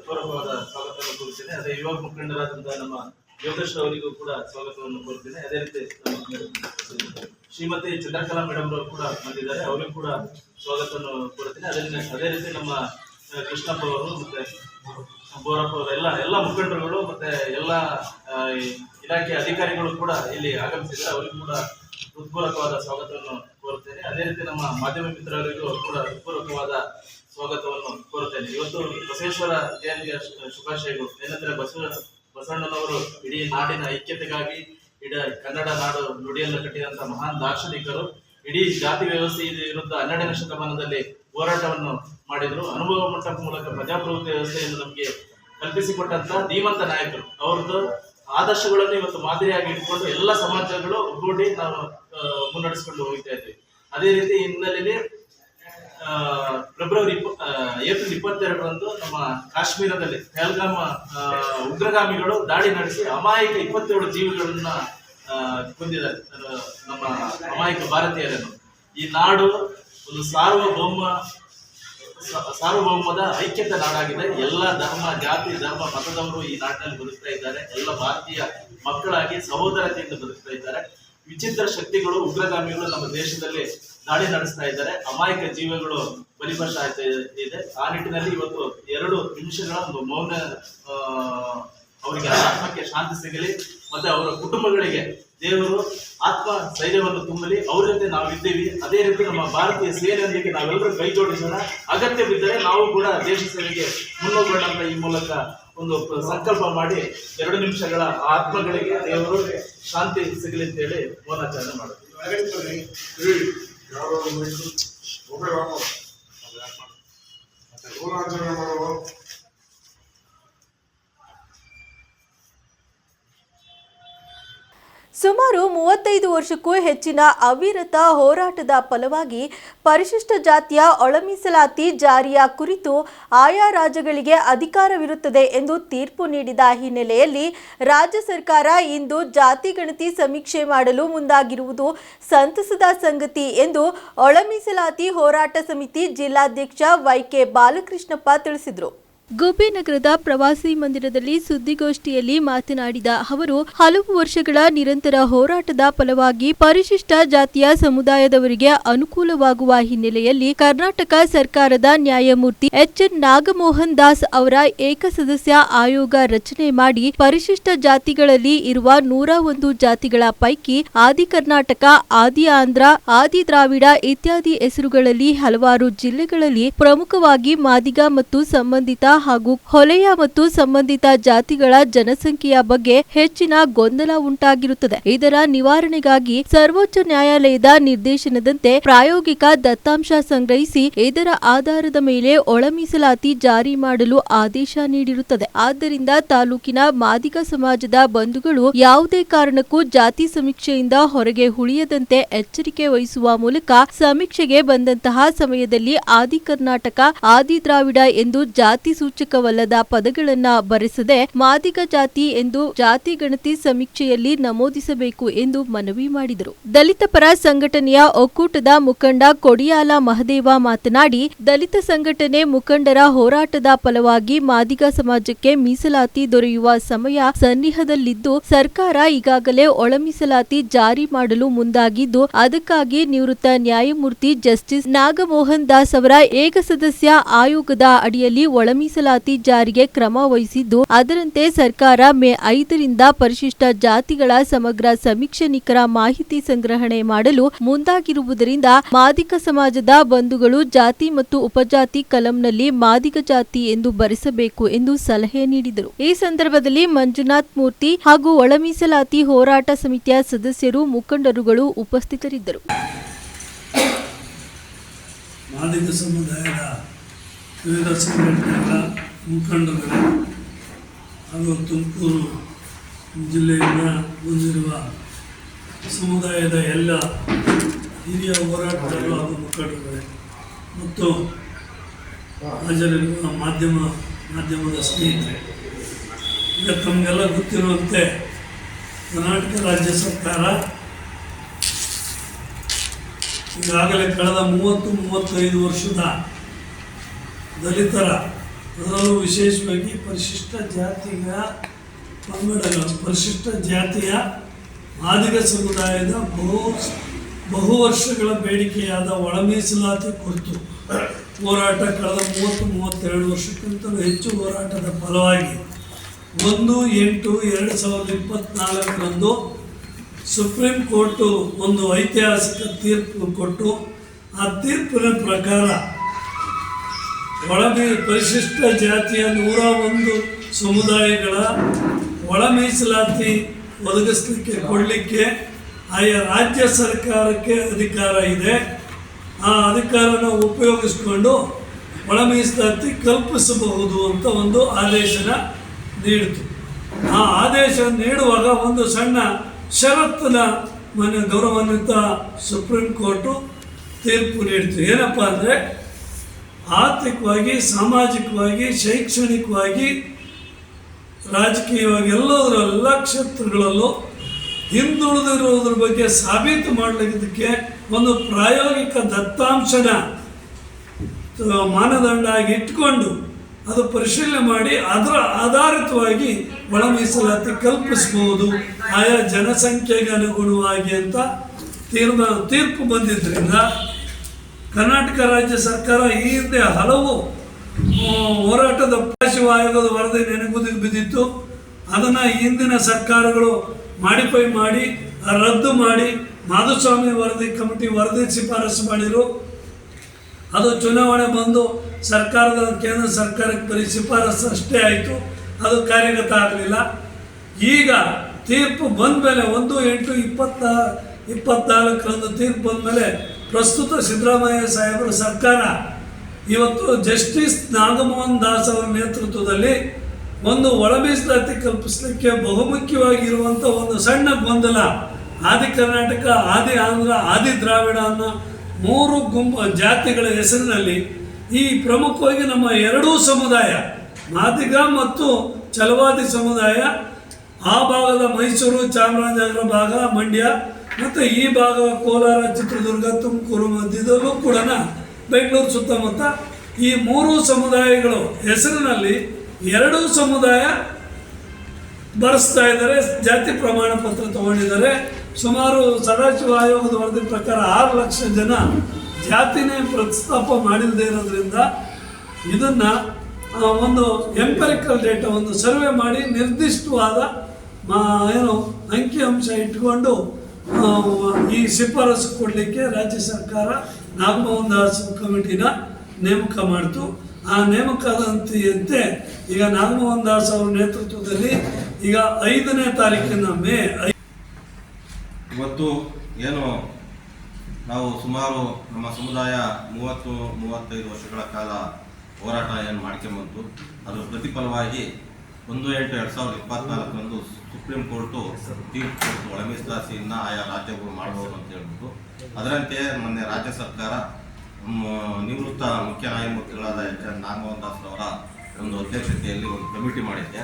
ಪೂರ್ವಕವಾದ ಸ್ವಾಗತವನ್ನು ಕೋರುತ್ತೇನೆ. ಅದೇ ಯುವ ಮುಖಂಡರಾದಂತಹ ನಮ್ಮ ಯೋಗೇಶ್ ಅವರಿಗೂ ಕೂಡ ಸ್ವಾಗತವನ್ನು ಕೋರುತ್ತೇನೆ. ಅದೇ ರೀತಿ ಶ್ರೀಮತಿ ಚಂದ್ರಕಲಾ ಮೇಡಮ್ ಅವರು ಕೂಡ ಬಂದಿದ್ದಾರೆ, ಅವರಿಗೂ ಕೂಡ ಸ್ವಾಗತವನ್ನು ಕೋರುತ್ತೇನೆ. ಅದೇ ರೀತಿ ನಮ್ಮ ಕೃಷ್ಣಪ್ಪ ಅವರು ಮತ್ತೆ ಬೋರಪ್ಪ ಅವರು ಎಲ್ಲ ಮುಖಂಡರುಗಳು ಮತ್ತೆ ಎಲ್ಲ ಇಲಾಖೆ ಅಧಿಕಾರಿಗಳು ಕೂಡ ಇಲ್ಲಿ ಆಗಮಿಸಿದ್ದಾರೆ. ಅವರಿಗೂ ಕೂಡ ಹೃತ್ಪೂರ್ವಕವಾದ ಸ್ವಾಗತವನ್ನು ಕೋರುತ್ತೇನೆ. ಅದೇ ರೀತಿ ನಮ್ಮ ಮಾಧ್ಯಮ ಮಿತ್ರರಿಗೂ ಕೂಡ ಹೃತ್ಪೂರ್ವಕವಾದ ಸ್ವಾಗತವನ್ನು ಕೋರುತ್ತೇನೆ. ಇವತ್ತು ಬಸವೇಶ್ವರ ಜಯಂತಿಯ ಶುಭಾಶಯಗಳು. ಏನಂದ್ರೆ ಬಸವಣ್ಣನವರು ಇಡೀ ನಾಡಿನ ಐಕ್ಯತೆಗಾಗಿ, ಇಡೀ ಕನ್ನಡ ನಾಡು ನುಡಿಯನ್ನು ಕಟ್ಟಿದಂತಹ ಮಹಾನ್ ದಾರ್ಶನಿಕರು. ಇಡೀ ಜಾತಿ ವ್ಯವಸ್ಥೆ ವಿರುದ್ಧ 12ನೇ ಶತಮಾನದಲ್ಲಿ ಹೋರಾಟವನ್ನು ಮಾಡಿದ್ರು. ಅನುಭವ ಮಂಟಪ ಮೂಲಕ ಪ್ರಜಾಪ್ರಭುತ್ವ ವ್ಯವಸ್ಥೆಯನ್ನು ನಮಗೆ ಕಲ್ಪಿಸಿಕೊಟ್ಟಂತಹ ಧೀಮಂತ ನಾಯಕರು. ಅವ್ರದ್ದು ಆದರ್ಶಗಳನ್ನು ಇವತ್ತು ಮಾದರಿಯಾಗಿ ಇಟ್ಕೊಂಡು ಎಲ್ಲ ಸಮಾಜಗಳು ಒಗ್ಗೂಡಿ ನಾವು ಮುನ್ನಡೆಸಿಕೊಂಡು ಹೋಗ್ತಾ ಇದ್ವಿ. ಅದೇ ರೀತಿ ಹಿನ್ನೆಲೆಯಲ್ಲಿ ಏಪ್ರಿಲ್ 22ರಂದು ನಮ್ಮ ಕಾಶ್ಮೀರದಲ್ಲಿ ಪಹಲ್ಗಾಮ್ ಉಗ್ರಗಾಮಿಗಳು ದಾಳಿ ನಡೆಸಿ ಅಮಾಯಕ 27 ಜೀವಿಗಳನ್ನ ಕೊಂದಿದ್ದಾರೆ, ನಮ್ಮ ಅಮಾಯಕ ಭಾರತೀಯರನ್ನು. ಈ ನಾಡು ಒಂದು ಸಾರ್ವಭೌಮದ ಐಕ್ಯತೆ ನಾಡಾಗಿದೆ. ಎಲ್ಲ ಧರ್ಮ, ಜಾತಿ, ಧರ್ಮ, ಮತದವರು ಈ ನಾಡಿನಲ್ಲಿ ಬದುಕ್ತಾ ಇದ್ದಾರೆ. ಎಲ್ಲ ಭಾರತೀಯ ಮಕ್ಕಳಾಗಿ ಸಹೋದರತೆಯಿಂದ ಬದುಕ್ತಾ ಇದ್ದಾರೆ. ವಿಚಿತ್ರ ಶಕ್ತಿಗಳು, ಉಗ್ರಗಾಮಿಗಳು ನಮ್ಮ ದೇಶದಲ್ಲಿ ದಾಳಿ ನಡೆಸ್ತಾ ಇದ್ದಾರೆ. ಅಮಾಯಕ ಜೀವಗಳು ಬಲಿಪಶ ಆಗ್ತಾ ಇದೆ. ಆ ನಿಟ್ಟಿನಲ್ಲಿ ಇವತ್ತು 2 ನಿಮಿಷಗಳ ಒಂದು ಮೌನ, ಅವರಿಗೆ ಆತ್ಮಕ್ಕೆ ಶಾಂತಿ ಸಿಗಲಿ, ಮತ್ತೆ ಅವರ ಕುಟುಂಬಗಳಿಗೆ ದೇವರು ಆತ್ಮ ಧೈರ್ಯವನ್ನು ತುಂಬಲಿ. ಅವ್ರ ಜೊತೆ ನಾವು ಇದ್ದೀವಿ. ಅದೇ ರೀತಿ ನಮ್ಮ ಭಾರತೀಯ ಸೇನೆಯೊಂದಿಗೆ ನಾವೆಲ್ಲರೂ ಕೈ ಜೋಡಿಸೋಣ. ಅಗತ್ಯ ಬಿದ್ದರೆ ನಾವು ಕೂಡ ದೇಶ ಸೇವೆಗೆ ಮುನ್ನೋಗೋಣ ಅಂತ ಈ ಮೂಲಕ ಒಂದು ಸಂಕಲ್ಪ ಮಾಡಿ 2 ನಿಮಿಷಗಳ ಆತ್ಮಗಳಿಗೆ ದೇವರು ಶಾಂತಿ ಸಿಗಲಿ ಅಂತೇಳಿ ಮೌನಾಚರಣೆ ಮಾಡುತ್ತೀವಿ. ಸುಮಾರು 35 ವರ್ಷಕ್ಕೂ ಹೆಚ್ಚಿನ ಅವಿರತ ಹೋರಾಟದ ಫಲವಾಗಿ ಪರಿಶಿಷ್ಟ ಜಾತಿಯ ಒಳ ಮೀಸಲಾತಿ ಜಾರಿಯ ಕುರಿತು ಆಯಾ ರಾಜ್ಯಗಳಿಗೆ ಅಧಿಕಾರವಿರುತ್ತದೆ ಎಂದು ತೀರ್ಪು ನೀಡಿದ ಹಿನ್ನೆಲೆಯಲ್ಲಿ ರಾಜ್ಯ ಸರ್ಕಾರ ಇಂದು ಜಾತಿ ಗಣತಿ ಸಮೀಕ್ಷೆ ಮಾಡಲು ಮುಂದಾಗಿರುವುದು ಸಂತಸದ ಸಂಗತಿ ಎಂದು ಒಳ ಮೀಸಲಾತಿ ಹೋರಾಟ ಸಮಿತಿ ಜಿಲ್ಲಾಧ್ಯಕ್ಷ ವೈಕೆ ಬಾಲಕೃಷ್ಣಪ್ಪ ತಿಳಿಸಿದರು. ಗುಬ್ಬಿ ನಗರದ ಪ್ರವಾಸಿ ಮಂದಿರದಲ್ಲಿ ಸುದ್ದಿಗೋಷ್ಠಿಯಲ್ಲಿ ಮಾತನಾಡಿದ ಅವರು, ಹಲವು ವರ್ಷಗಳ ನಿರಂತರ ಹೋರಾಟದ ಫಲವಾಗಿ ಪರಿಶಿಷ್ಟ ಜಾತಿಯ ಸಮುದಾಯದವರಿಗೆ ಅನುಕೂಲವಾಗುವ ಹಿನ್ನೆಲೆಯಲ್ಲಿ ಕರ್ನಾಟಕ ಸರ್ಕಾರದ ನ್ಯಾಯಮೂರ್ತಿ ಎಚ್.ಎನ್. ನಾಗಮೋಹನ್ ದಾಸ್ ಅವರ ಏಕಸದಸ್ಯ ಆಯೋಗ ರಚನೆ ಮಾಡಿ ಪರಿಶಿಷ್ಟ ಜಾತಿಗಳಲ್ಲಿ ಇರುವ 101 ಜಾತಿಗಳ ಪೈಕಿ ಆದಿ ಕರ್ನಾಟಕ, ಆದಿ ಆಂಧ್ರ, ಆದಿ ದ್ರಾವಿಡ ಇತ್ಯಾದಿ ಹೆಸರುಗಳಲ್ಲಿ ಹಲವಾರು ಜಿಲ್ಲೆಗಳಲ್ಲಿ ಪ್ರಮುಖವಾಗಿ ಮಾದಿಗ ಮತ್ತು ಸಂಬಂಧಿತ ಹಾಗೂ ಹೊಲೆಯ ಮತ್ತು ಸಂಬಂಧಿತ ಜಾತಿಗಳ ಜನಸಂಖ್ಯೆಯ ಬಗ್ಗೆ ಹೆಚ್ಚಿನ ಗೊಂದಲ ಉಂಟಾಗಿರುತ್ತದೆ. ಇದರ ನಿವಾರಣೆಗಾಗಿ ಸರ್ವೋಚ್ಚ ನ್ಯಾಯಾಲಯದ ನಿರ್ದೇಶನದಂತೆ ಪ್ರಾಯೋಗಿಕ ದತ್ತಾಂಶ ಸಂಗ್ರಹಿಸಿ ಇದರ ಆಧಾರದ ಮೇಲೆ ಒಳ ಮೀಸಲಾತಿ ಜಾರಿ ಮಾಡಲು ಆದೇಶ ನೀಡಿರುತ್ತದೆ. ಆದ್ದರಿಂದ ತಾಲೂಕಿನ ಮಾದಿಗ ಸಮಾಜದ ಬಂಧುಗಳು ಯಾವುದೇ ಕಾರಣಕ್ಕೂ ಜಾತಿ ಸಮೀಕ್ಷೆಯಿಂದ ಹೊರಗೆ ಉಳಿಯದಂತೆ ಎಚ್ಚರಿಕೆ ವಹಿಸುವ ಮೂಲಕ ಸಮೀಕ್ಷೆಗೆ ಬಂದಂತಹ ಸಮಯದಲ್ಲಿ ಆದಿ ಕರ್ನಾಟಕ, ಆದಿ ದ್ರಾವಿಡ ಎಂದು ಜಾತಿ ಸೂಚಕವಲ್ಲದ ಪದಗಳನ್ನ ಬರೆಸದೆ ಮಾದಿಗ ಜಾತಿ ಎಂದು ಜಾತಿ ಗಣತಿ ಸಮೀಕ್ಷೆಯಲ್ಲಿ ನಮೂದಿಸಬೇಕು ಎಂದು ಮನವಿ ಮಾಡಿದರು. ದಲಿತ ಪರ ಸಂಘಟನೆಯ ಒಕ್ಕೂಟದ ಮುಖಂಡ ಕೊಡಿಯಾಲ ಮಹದೇವ ಮಾತನಾಡಿ, ದಲಿತ ಸಂಘಟನೆ ಮುಖಂಡರ ಹೋರಾಟದ ಫಲವಾಗಿ ಮಾದಿಗ ಸಮಾಜಕ್ಕೆ ಮೀಸಲಾತಿ ದೊರೆಯುವ ಸಮಯ ಸನ್ನಿಹದಲ್ಲಿದ್ದು ಸರ್ಕಾರ ಈಗಾಗಲೇ ಒಳ ಮೀಸಲಾತಿ ಜಾರಿ ಮಾಡಲು ಮುಂದಾಗಿದ್ದು ಅದಕ್ಕಾಗಿ ನಿವೃತ್ತ ನ್ಯಾಯಮೂರ್ತಿ ಜಸ್ಟಿಸ್ ನಾಗಮೋಹನ್ ದಾಸ್ ಅವರ ಏಕಸದಸ್ಯ ಆಯೋಗದ ಅಡಿಯಲ್ಲಿ ಒಳ ಮೀಸಲಾತಿ ಜಾರಿಗೆ ಕ್ರಮ ವಹಿಸಿದ್ದು ಅದರಂತೆ ಸರ್ಕಾರ ಮೇ 5ರಿಂದ ಪರಿಶಿಷ್ಟ ಜಾತಿಗಳ ಸಮಗ್ರ ಸಮೀಕ್ಷೆ ನಿಖರ ಮಾಹಿತಿ ಸಂಗ್ರಹಣೆ ಮಾಡಲು ಮುಂದಾಗಿರುವುದರಿಂದ ಮಾದಿಗ ಸಮಾಜದ ಬಂಧುಗಳು ಜಾತಿ ಮತ್ತು ಉಪಜಾತಿ ಕಲಂನಲ್ಲಿ ಮಾದಿಗ ಜಾತಿ ಎಂದು ಬರೆಸಬೇಕು ಎಂದು ಸಲಹೆ ನೀಡಿದರು. ಈ ಸಂದರ್ಭದಲ್ಲಿ ಮಂಜುನಾಥ್ ಮೂರ್ತಿ ಹಾಗೂ ಒಳ ಮೀಸಲಾತಿ ಹೋರಾಟ ಸಮಿತಿಯ ಸದಸ್ಯರು, ಮುಖಂಡರುಗಳು ಉಪಸ್ಥಿತರಿದ್ದರು. ಮಾದಿಗ ಸಮುದಾಯದ ವಿವಿಧ ಸಂಘಟನೆಗಳ ಮುಖಂಡರುಗಳು ಹಾಗೂ ತುಮಕೂರು ಜಿಲ್ಲೆಯಿಂದ ಬಂದಿರುವ ಸಮುದಾಯದ ಎಲ್ಲ ಹಿರಿಯ ಹೋರಾಟಗಾರರು ಹಾಗೂ ಮುಖಂಡರುಗಳೇ ಮತ್ತು ಹಾಜರಿರುವ ಮಾಧ್ಯಮದ ಸ್ನೇಹಿತರೆ, ಈಗ ತಮಗೆಲ್ಲ ಗೊತ್ತಿರುವಂತೆ ಕರ್ನಾಟಕ ರಾಜ್ಯ ಸರ್ಕಾರ ಈಗಾಗಲೇ ಕಳೆದ 30-35 ವರ್ಷದ ದಲಿತರ, ಅದರಲ್ಲೂ ವಿಶೇಷವಾಗಿ ಪರಿಶಿಷ್ಟ ಜಾತಿಯ ಮಾದಿಗ ಸಮುದಾಯದ ಬಹು ವರ್ಷಗಳ ಬೇಡಿಕೆಯಾದ ಒಳ ಮೀಸಲಾತಿ ಕುರಿತು ಹೋರಾಟ ಕಳೆದ 30-32 ವರ್ಷಕ್ಕಿಂತಲೂ ಹೆಚ್ಚು ಹೋರಾಟದ ಫಲವಾಗಿ 1/8/2024 ಸುಪ್ರೀಂ ಕೋರ್ಟು ಒಂದು ಐತಿಹಾಸಿಕ ತೀರ್ಪು ಕೊಟ್ಟು ಆ ತೀರ್ಪಿನ ಪ್ರಕಾರ ಪರಿಶಿಷ್ಟ ಜಾತಿಯ 101 ಸಮುದಾಯಗಳ ಒಳ ಮೀಸಲಾತಿ ಒದಗಿಸಲಿಕ್ಕೆ ಕೊಡಲಿಕ್ಕೆ ಆಯಾ ರಾಜ್ಯ ಸರ್ಕಾರಕ್ಕೆ ಅಧಿಕಾರ ಇದೆ. ಆ ಅಧಿಕಾರನ ಉಪಯೋಗಿಸಿಕೊಂಡು ಒಳ ಮೀಸಲಾತಿ ಕಲ್ಪಿಸಬಹುದು ಅಂತ ಒಂದು ಆದೇಶನ ನೀಡಿತು. ಆ ಆದೇಶ ನೀಡುವಾಗ ಒಂದು ಸಣ್ಣ ಷರತ್ತನ್ನ ಗೌರವಾನ್ವಿತ ಸುಪ್ರೀಂ ಕೋರ್ಟು ತೀರ್ಪು ನೀಡಿತು. ಏನಪ್ಪ ಅಂದರೆ, ಆರ್ಥಿಕವಾಗಿ, ಸಾಮಾಜಿಕವಾಗಿ, ಶೈಕ್ಷಣಿಕವಾಗಿ, ರಾಜಕೀಯವಾಗಿ ಎಲ್ಲ ಕ್ಷೇತ್ರಗಳಲ್ಲೂ ಹಿಂದುಳಿದಿರುವುದ್ರ ಬಗ್ಗೆ ಸಾಬೀತು ಮಾಡಲಿಕ್ಕೆ ಒಂದು ಪ್ರಾಯೋಗಿಕ ದತ್ತಾಂಶನ ಮಾನದಂಡ ಆಗಿ ಇಟ್ಕೊಂಡು ಅದು ಪರಿಶೀಲನೆ ಮಾಡಿ ಅದರ ಆಧಾರಿತವಾಗಿ ಒಳ ಮೀಸಲಾತಿ ಕಲ್ಪಿಸಬಹುದು ಆಯಾ ಜನಸಂಖ್ಯೆಗೆ ಅನುಗುಣವಾಗಿ ಅಂತ ತೀರ್ಪು ಬಂದಿದ್ದರಿಂದ ಕರ್ನಾಟಕ ರಾಜ್ಯ ಸರ್ಕಾರ ಈ ಹಿಂದೆ ಹಲವು ಹೋರಾಟದ ಶಿವ ಆಯೋಗದ ವರದಿ ನೆನೆಗುದಿಗೆ ಬಿದ್ದಿತ್ತು. ಅದನ್ನು ಹಿಂದಿನ ಸರ್ಕಾರಗಳು ಮಾಡಿಫೈ ಮಾಡಿ ರದ್ದು ಮಾಡಿ ಮಾಧುಸ್ವಾಮಿ ವರದಿ ಕಮಿಟಿ ವರದಿ ಶಿಫಾರಸು ಮಾಡಿದರು. ಅದು ಚುನಾವಣೆ ಬಂದು ಕೇಂದ್ರ ಸರ್ಕಾರಕ್ಕೆ ಬರೀ ಶಿಫಾರಸು ಅಷ್ಟೇ ಆಯಿತು, ಅದು ಕಾರ್ಯಗತ ಆಗಲಿಲ್ಲ. ಈಗ ತೀರ್ಪು ಬಂದ ಮೇಲೆ 1/8/24 ತೀರ್ಪು ಬಂದ ಮೇಲೆ ಪ್ರಸ್ತುತ ಸಿದ್ದರಾಮಯ್ಯ ಸಾಹೇಬರ ಸರ್ಕಾರ ಇವತ್ತು ಜಸ್ಟಿಸ್ ನಾಗಮೋಹನ್ ದಾಸ್ ಅವರ ನೇತೃತ್ವದಲ್ಲಿ ಒಂದು ಒಳ ಮೀಸಲಾತಿ ಕಲ್ಪಿಸಲಿಕ್ಕೆ ಬಹುಮುಖ್ಯವಾಗಿರುವಂಥ ಒಂದು ಸಣ್ಣ ಗೊಂದಲ, ಆದಿ ಕರ್ನಾಟಕ, ಆದಿ ಆಂಧ್ರ, ಆದಿ ದ್ರಾವಿಡ ಅನ್ನೋ 3 ಜಾತಿಗಳ ಹೆಸರಿನಲ್ಲಿ ಈ ಪ್ರಮುಖವಾಗಿ ನಮ್ಮ ಎರಡೂ ಸಮುದಾಯ ಮಾದಿಗ ಮತ್ತು ಚಲವಾದಿ ಸಮುದಾಯ ಆ ಭಾಗದ ಮೈಸೂರು, ಚಾಮರಾಜನಗರ ಭಾಗ, ಮಂಡ್ಯ ಮತ್ತು ಈ ಭಾಗ ಕೋಲಾರ, ಚಿತ್ರದುರ್ಗ, ತುಮಕೂರು ಮಧ್ಯದಲ್ಲೂ ಕೂಡ ಬೆಂಗಳೂರು ಸುತ್ತಮುತ್ತ ಈ 3 ಸಮುದಾಯಗಳು ಹೆಸರಿನಲ್ಲಿ ಎರಡೂ ಸಮುದಾಯ ಬರೆಸ್ತಾ ಇದ್ದಾರೆ, ಜಾತಿ ಪ್ರಮಾಣ ಪತ್ರ ತಗೊಂಡಿದ್ದಾರೆ. ಸುಮಾರು ಸದಾಶಿವ ಆಯೋಗದ ವರದಿ ಪ್ರಕಾರ 6 ಲಕ್ಷ ಜನ ಜಾತಿನೇ ಪ್ರಸ್ತಾಪ ಮಾಡಿಲ್ಲದೆ ಇರೋದ್ರಿಂದ ಇದನ್ನು ಒಂದು ಎಂಪರಿಕಲ್ ಡೇಟಾ ಒಂದು ಸರ್ವೆ ಮಾಡಿ ನಿರ್ದಿಷ್ಟವಾದ ಅಂಕಿಅಂಶ ಇಟ್ಕೊಂಡು ಈ ಶಿಫಾರಸು ಕೊಡಲಿಕ್ಕೆ ರಾಜ್ಯ ಸರ್ಕಾರ ನಾಗಮೋಹನ್ ದಾಸ್ ಕಮಿಟಿನ ನೇಮಕ ಮಾಡಿತು. ಆ ನೇಮಕದಂತೆಯಂತೆ ಈಗ ನಾಗಮೋಹನ್ ದಾಸ್ ಅವರ ನೇತೃತ್ವದಲ್ಲಿ ಈಗ 5ನೇ ತಾರೀಕಿನ ಮೇ ಇವತ್ತು ಏನು ನಾವು ಸುಮಾರು ನಮ್ಮ ಸಮುದಾಯ 30-35 ವರ್ಷಗಳ ಕಾಲ ಹೋರಾಟ ಏನು ಮಾಡ್ಕೊಂಬಂತು, ಅದರ ಪ್ರತಿಫಲವಾಗಿ 1/8/2024 ಸುಪ್ರೀಂ ಕೋರ್ಟು ತೀರ್ಪು ಕೊಟ್ಟು ಒಳ ಮೀಸಲಾತಿಯನ್ನು ಆಯಾ ರಾಜ್ಯಗಳು ಮಾಡಬಹುದು ಅಂತ ಹೇಳ್ಬಿಟ್ಟು, ಅದರಂತೆ ಮೊನ್ನೆ ರಾಜ್ಯ ಸರ್ಕಾರ ನಿವೃತ್ತ ಮುಖ್ಯ ನ್ಯಾಯಮೂರ್ತಿಗಳಾದ ಎಚ್.ಎನ್. ನಾಗಮೋಹನ್ ದಾಸ್ ಅವರ ಒಂದು ಅಧ್ಯಕ್ಷತೆಯಲ್ಲಿ ಒಂದು ಕಮಿಟಿ ಮಾಡಿದ್ದೆ.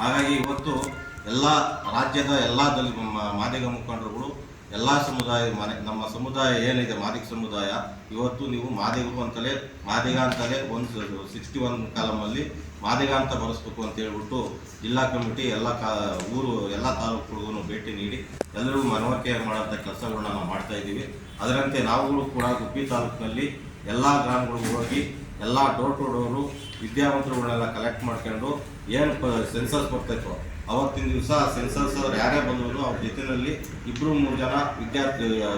ಹಾಗಾಗಿ ಇವತ್ತು ಎಲ್ಲ ರಾಜ್ಯದ ಎಲ್ಲ ಮಾದಿಗ ಮುಖಂಡರುಗಳು ಎಲ್ಲ ಸಮುದಾಯ ನಮ್ಮ ಸಮುದಾಯ ಏನಿದೆ ಮಾದಿಗ ಸಮುದಾಯ, ಇವತ್ತು ನೀವು ಮಾದಿಗರು ಅಂತಲೇ ಮಾದಿಗ ಅಂತಲೇ 61 ಕಾಲಮಲ್ಲಿ ಮಾದಿಗ ಅಂತ ಬರೆಸ್ಬೇಕು ಅಂತ ಹೇಳ್ಬಿಟ್ಟು ಜಿಲ್ಲಾ ಕಮಿಟಿ ಎಲ್ಲ ಎಲ್ಲ ತಾಲೂಕುಗಳಿಗೂ ಭೇಟಿ ನೀಡಿ ಎಲ್ಲರಿಗೂ ಮನವರಿಕೆ ಮಾಡೋಂಥ ಕೆಲಸಗಳನ್ನ ನಾವು ಮಾಡ್ತಾ ಇದ್ದೀವಿ. ಅದರಂತೆ ನಾವುಗಳು ಕೂಡ ಗುಬ್ಬಿ ತಾಲೂಕಿನಲ್ಲಿ ಎಲ್ಲ ಗ್ರಾಮಗಳಿಗೂ ಹೋಗಿ ಎಲ್ಲ ಡೋರ್ ಟು ಡೋರು ವಿದ್ಯಾವಂತರುಗಳನ್ನೆಲ್ಲ ಕಲೆಕ್ಟ್ ಮಾಡ್ಕೊಂಡು ಏನು ಸೆನ್ಸಸ್ ಬರ್ತಾಯಿತ್ತು ಅವತ್ತಿನ ದಿವಸ ಸೆನ್ಸಸ್ ಅವ್ರು ಯಾರೇ ಬಂದ್ರು ಅವ್ರ ಜೊತೆಯಲ್ಲಿ 2-3 ಜನ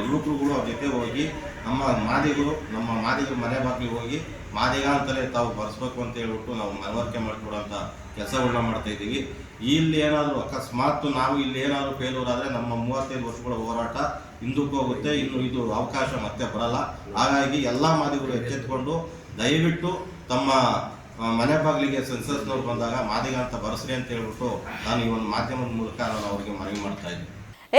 ಯುವಕರುಗಳು ಅವ್ರ ಜೊತೆ ಹೋಗಿ ನಮ್ಮ ಮಾದಿಗರ ಮನೆ ಬಾಗಿಲಿಗೆ ಹೋಗಿ ಮಾದಿಗ ಅಂತಲೇ ತಾವು ಬರೆಸ್ಬೇಕು ಅಂತ ಹೇಳ್ಬಿಟ್ಟು ನಾವು ಮನವರಿಕೆ ಮಾಡಿಕೊಡೋಂಥ ಕೆಲಸಗಳನ್ನ ಮಾಡ್ತಾ ಇದ್ದೀವಿ. ಇಲ್ಲಿ ಏನಾದರೂ ಅಕಸ್ಮಾತ್ ನಾವು ಇಲ್ಲಿ ಏನಾದರೂ ಫೇಲ್ಯೂರ್ ಆದರೆ ನಮ್ಮ 35 ವರ್ಷಗಳ ಹೋರಾಟ ಹಿಂದಕ್ಕೆ ಹೋಗುತ್ತೆ, ಇನ್ನು ಇದು ಅವಕಾಶ ಮತ್ತೆ ಬರಲ್ಲ. ಹಾಗಾಗಿ ಎಲ್ಲ ಮಾದಿಗರು ಎಚ್ಚೆತ್ಕೊಂಡು ದಯವಿಟ್ಟು ತಮ್ಮ ಮನೆ ಬಾಗಿಲಿಗೆ ಸೆನ್ಸಸ್ನವ್ರು ಬಂದಾಗ ಮಾದಿಗ ಅಂತ ಬರೆಸ್ರಿ ಅಂತ ಹೇಳ್ಬಿಟ್ಟು ನಾನು ಈ ಒಂದು ಮಾಧ್ಯಮದ ಮೂಲಕ ನಾನು ಅವರಿಗೆ ಮನವಿ ಮಾಡ್ತಾ ಇದ್ದೀನಿ.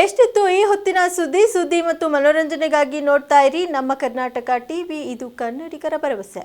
ಎಷ್ಟಿತ್ತು ಈ ಹೊತ್ತಿನ ಸುದ್ದಿ ಮತ್ತು ಮನೋರಂಜನೆಗಾಗಿ ನೋಡ್ತಾ ಇರಿ ನಮ್ಮ ಕರ್ನಾಟಕ ಟಿವಿ, ಇದು ಕನ್ನಡಿಗರ ಭರವಸೆ.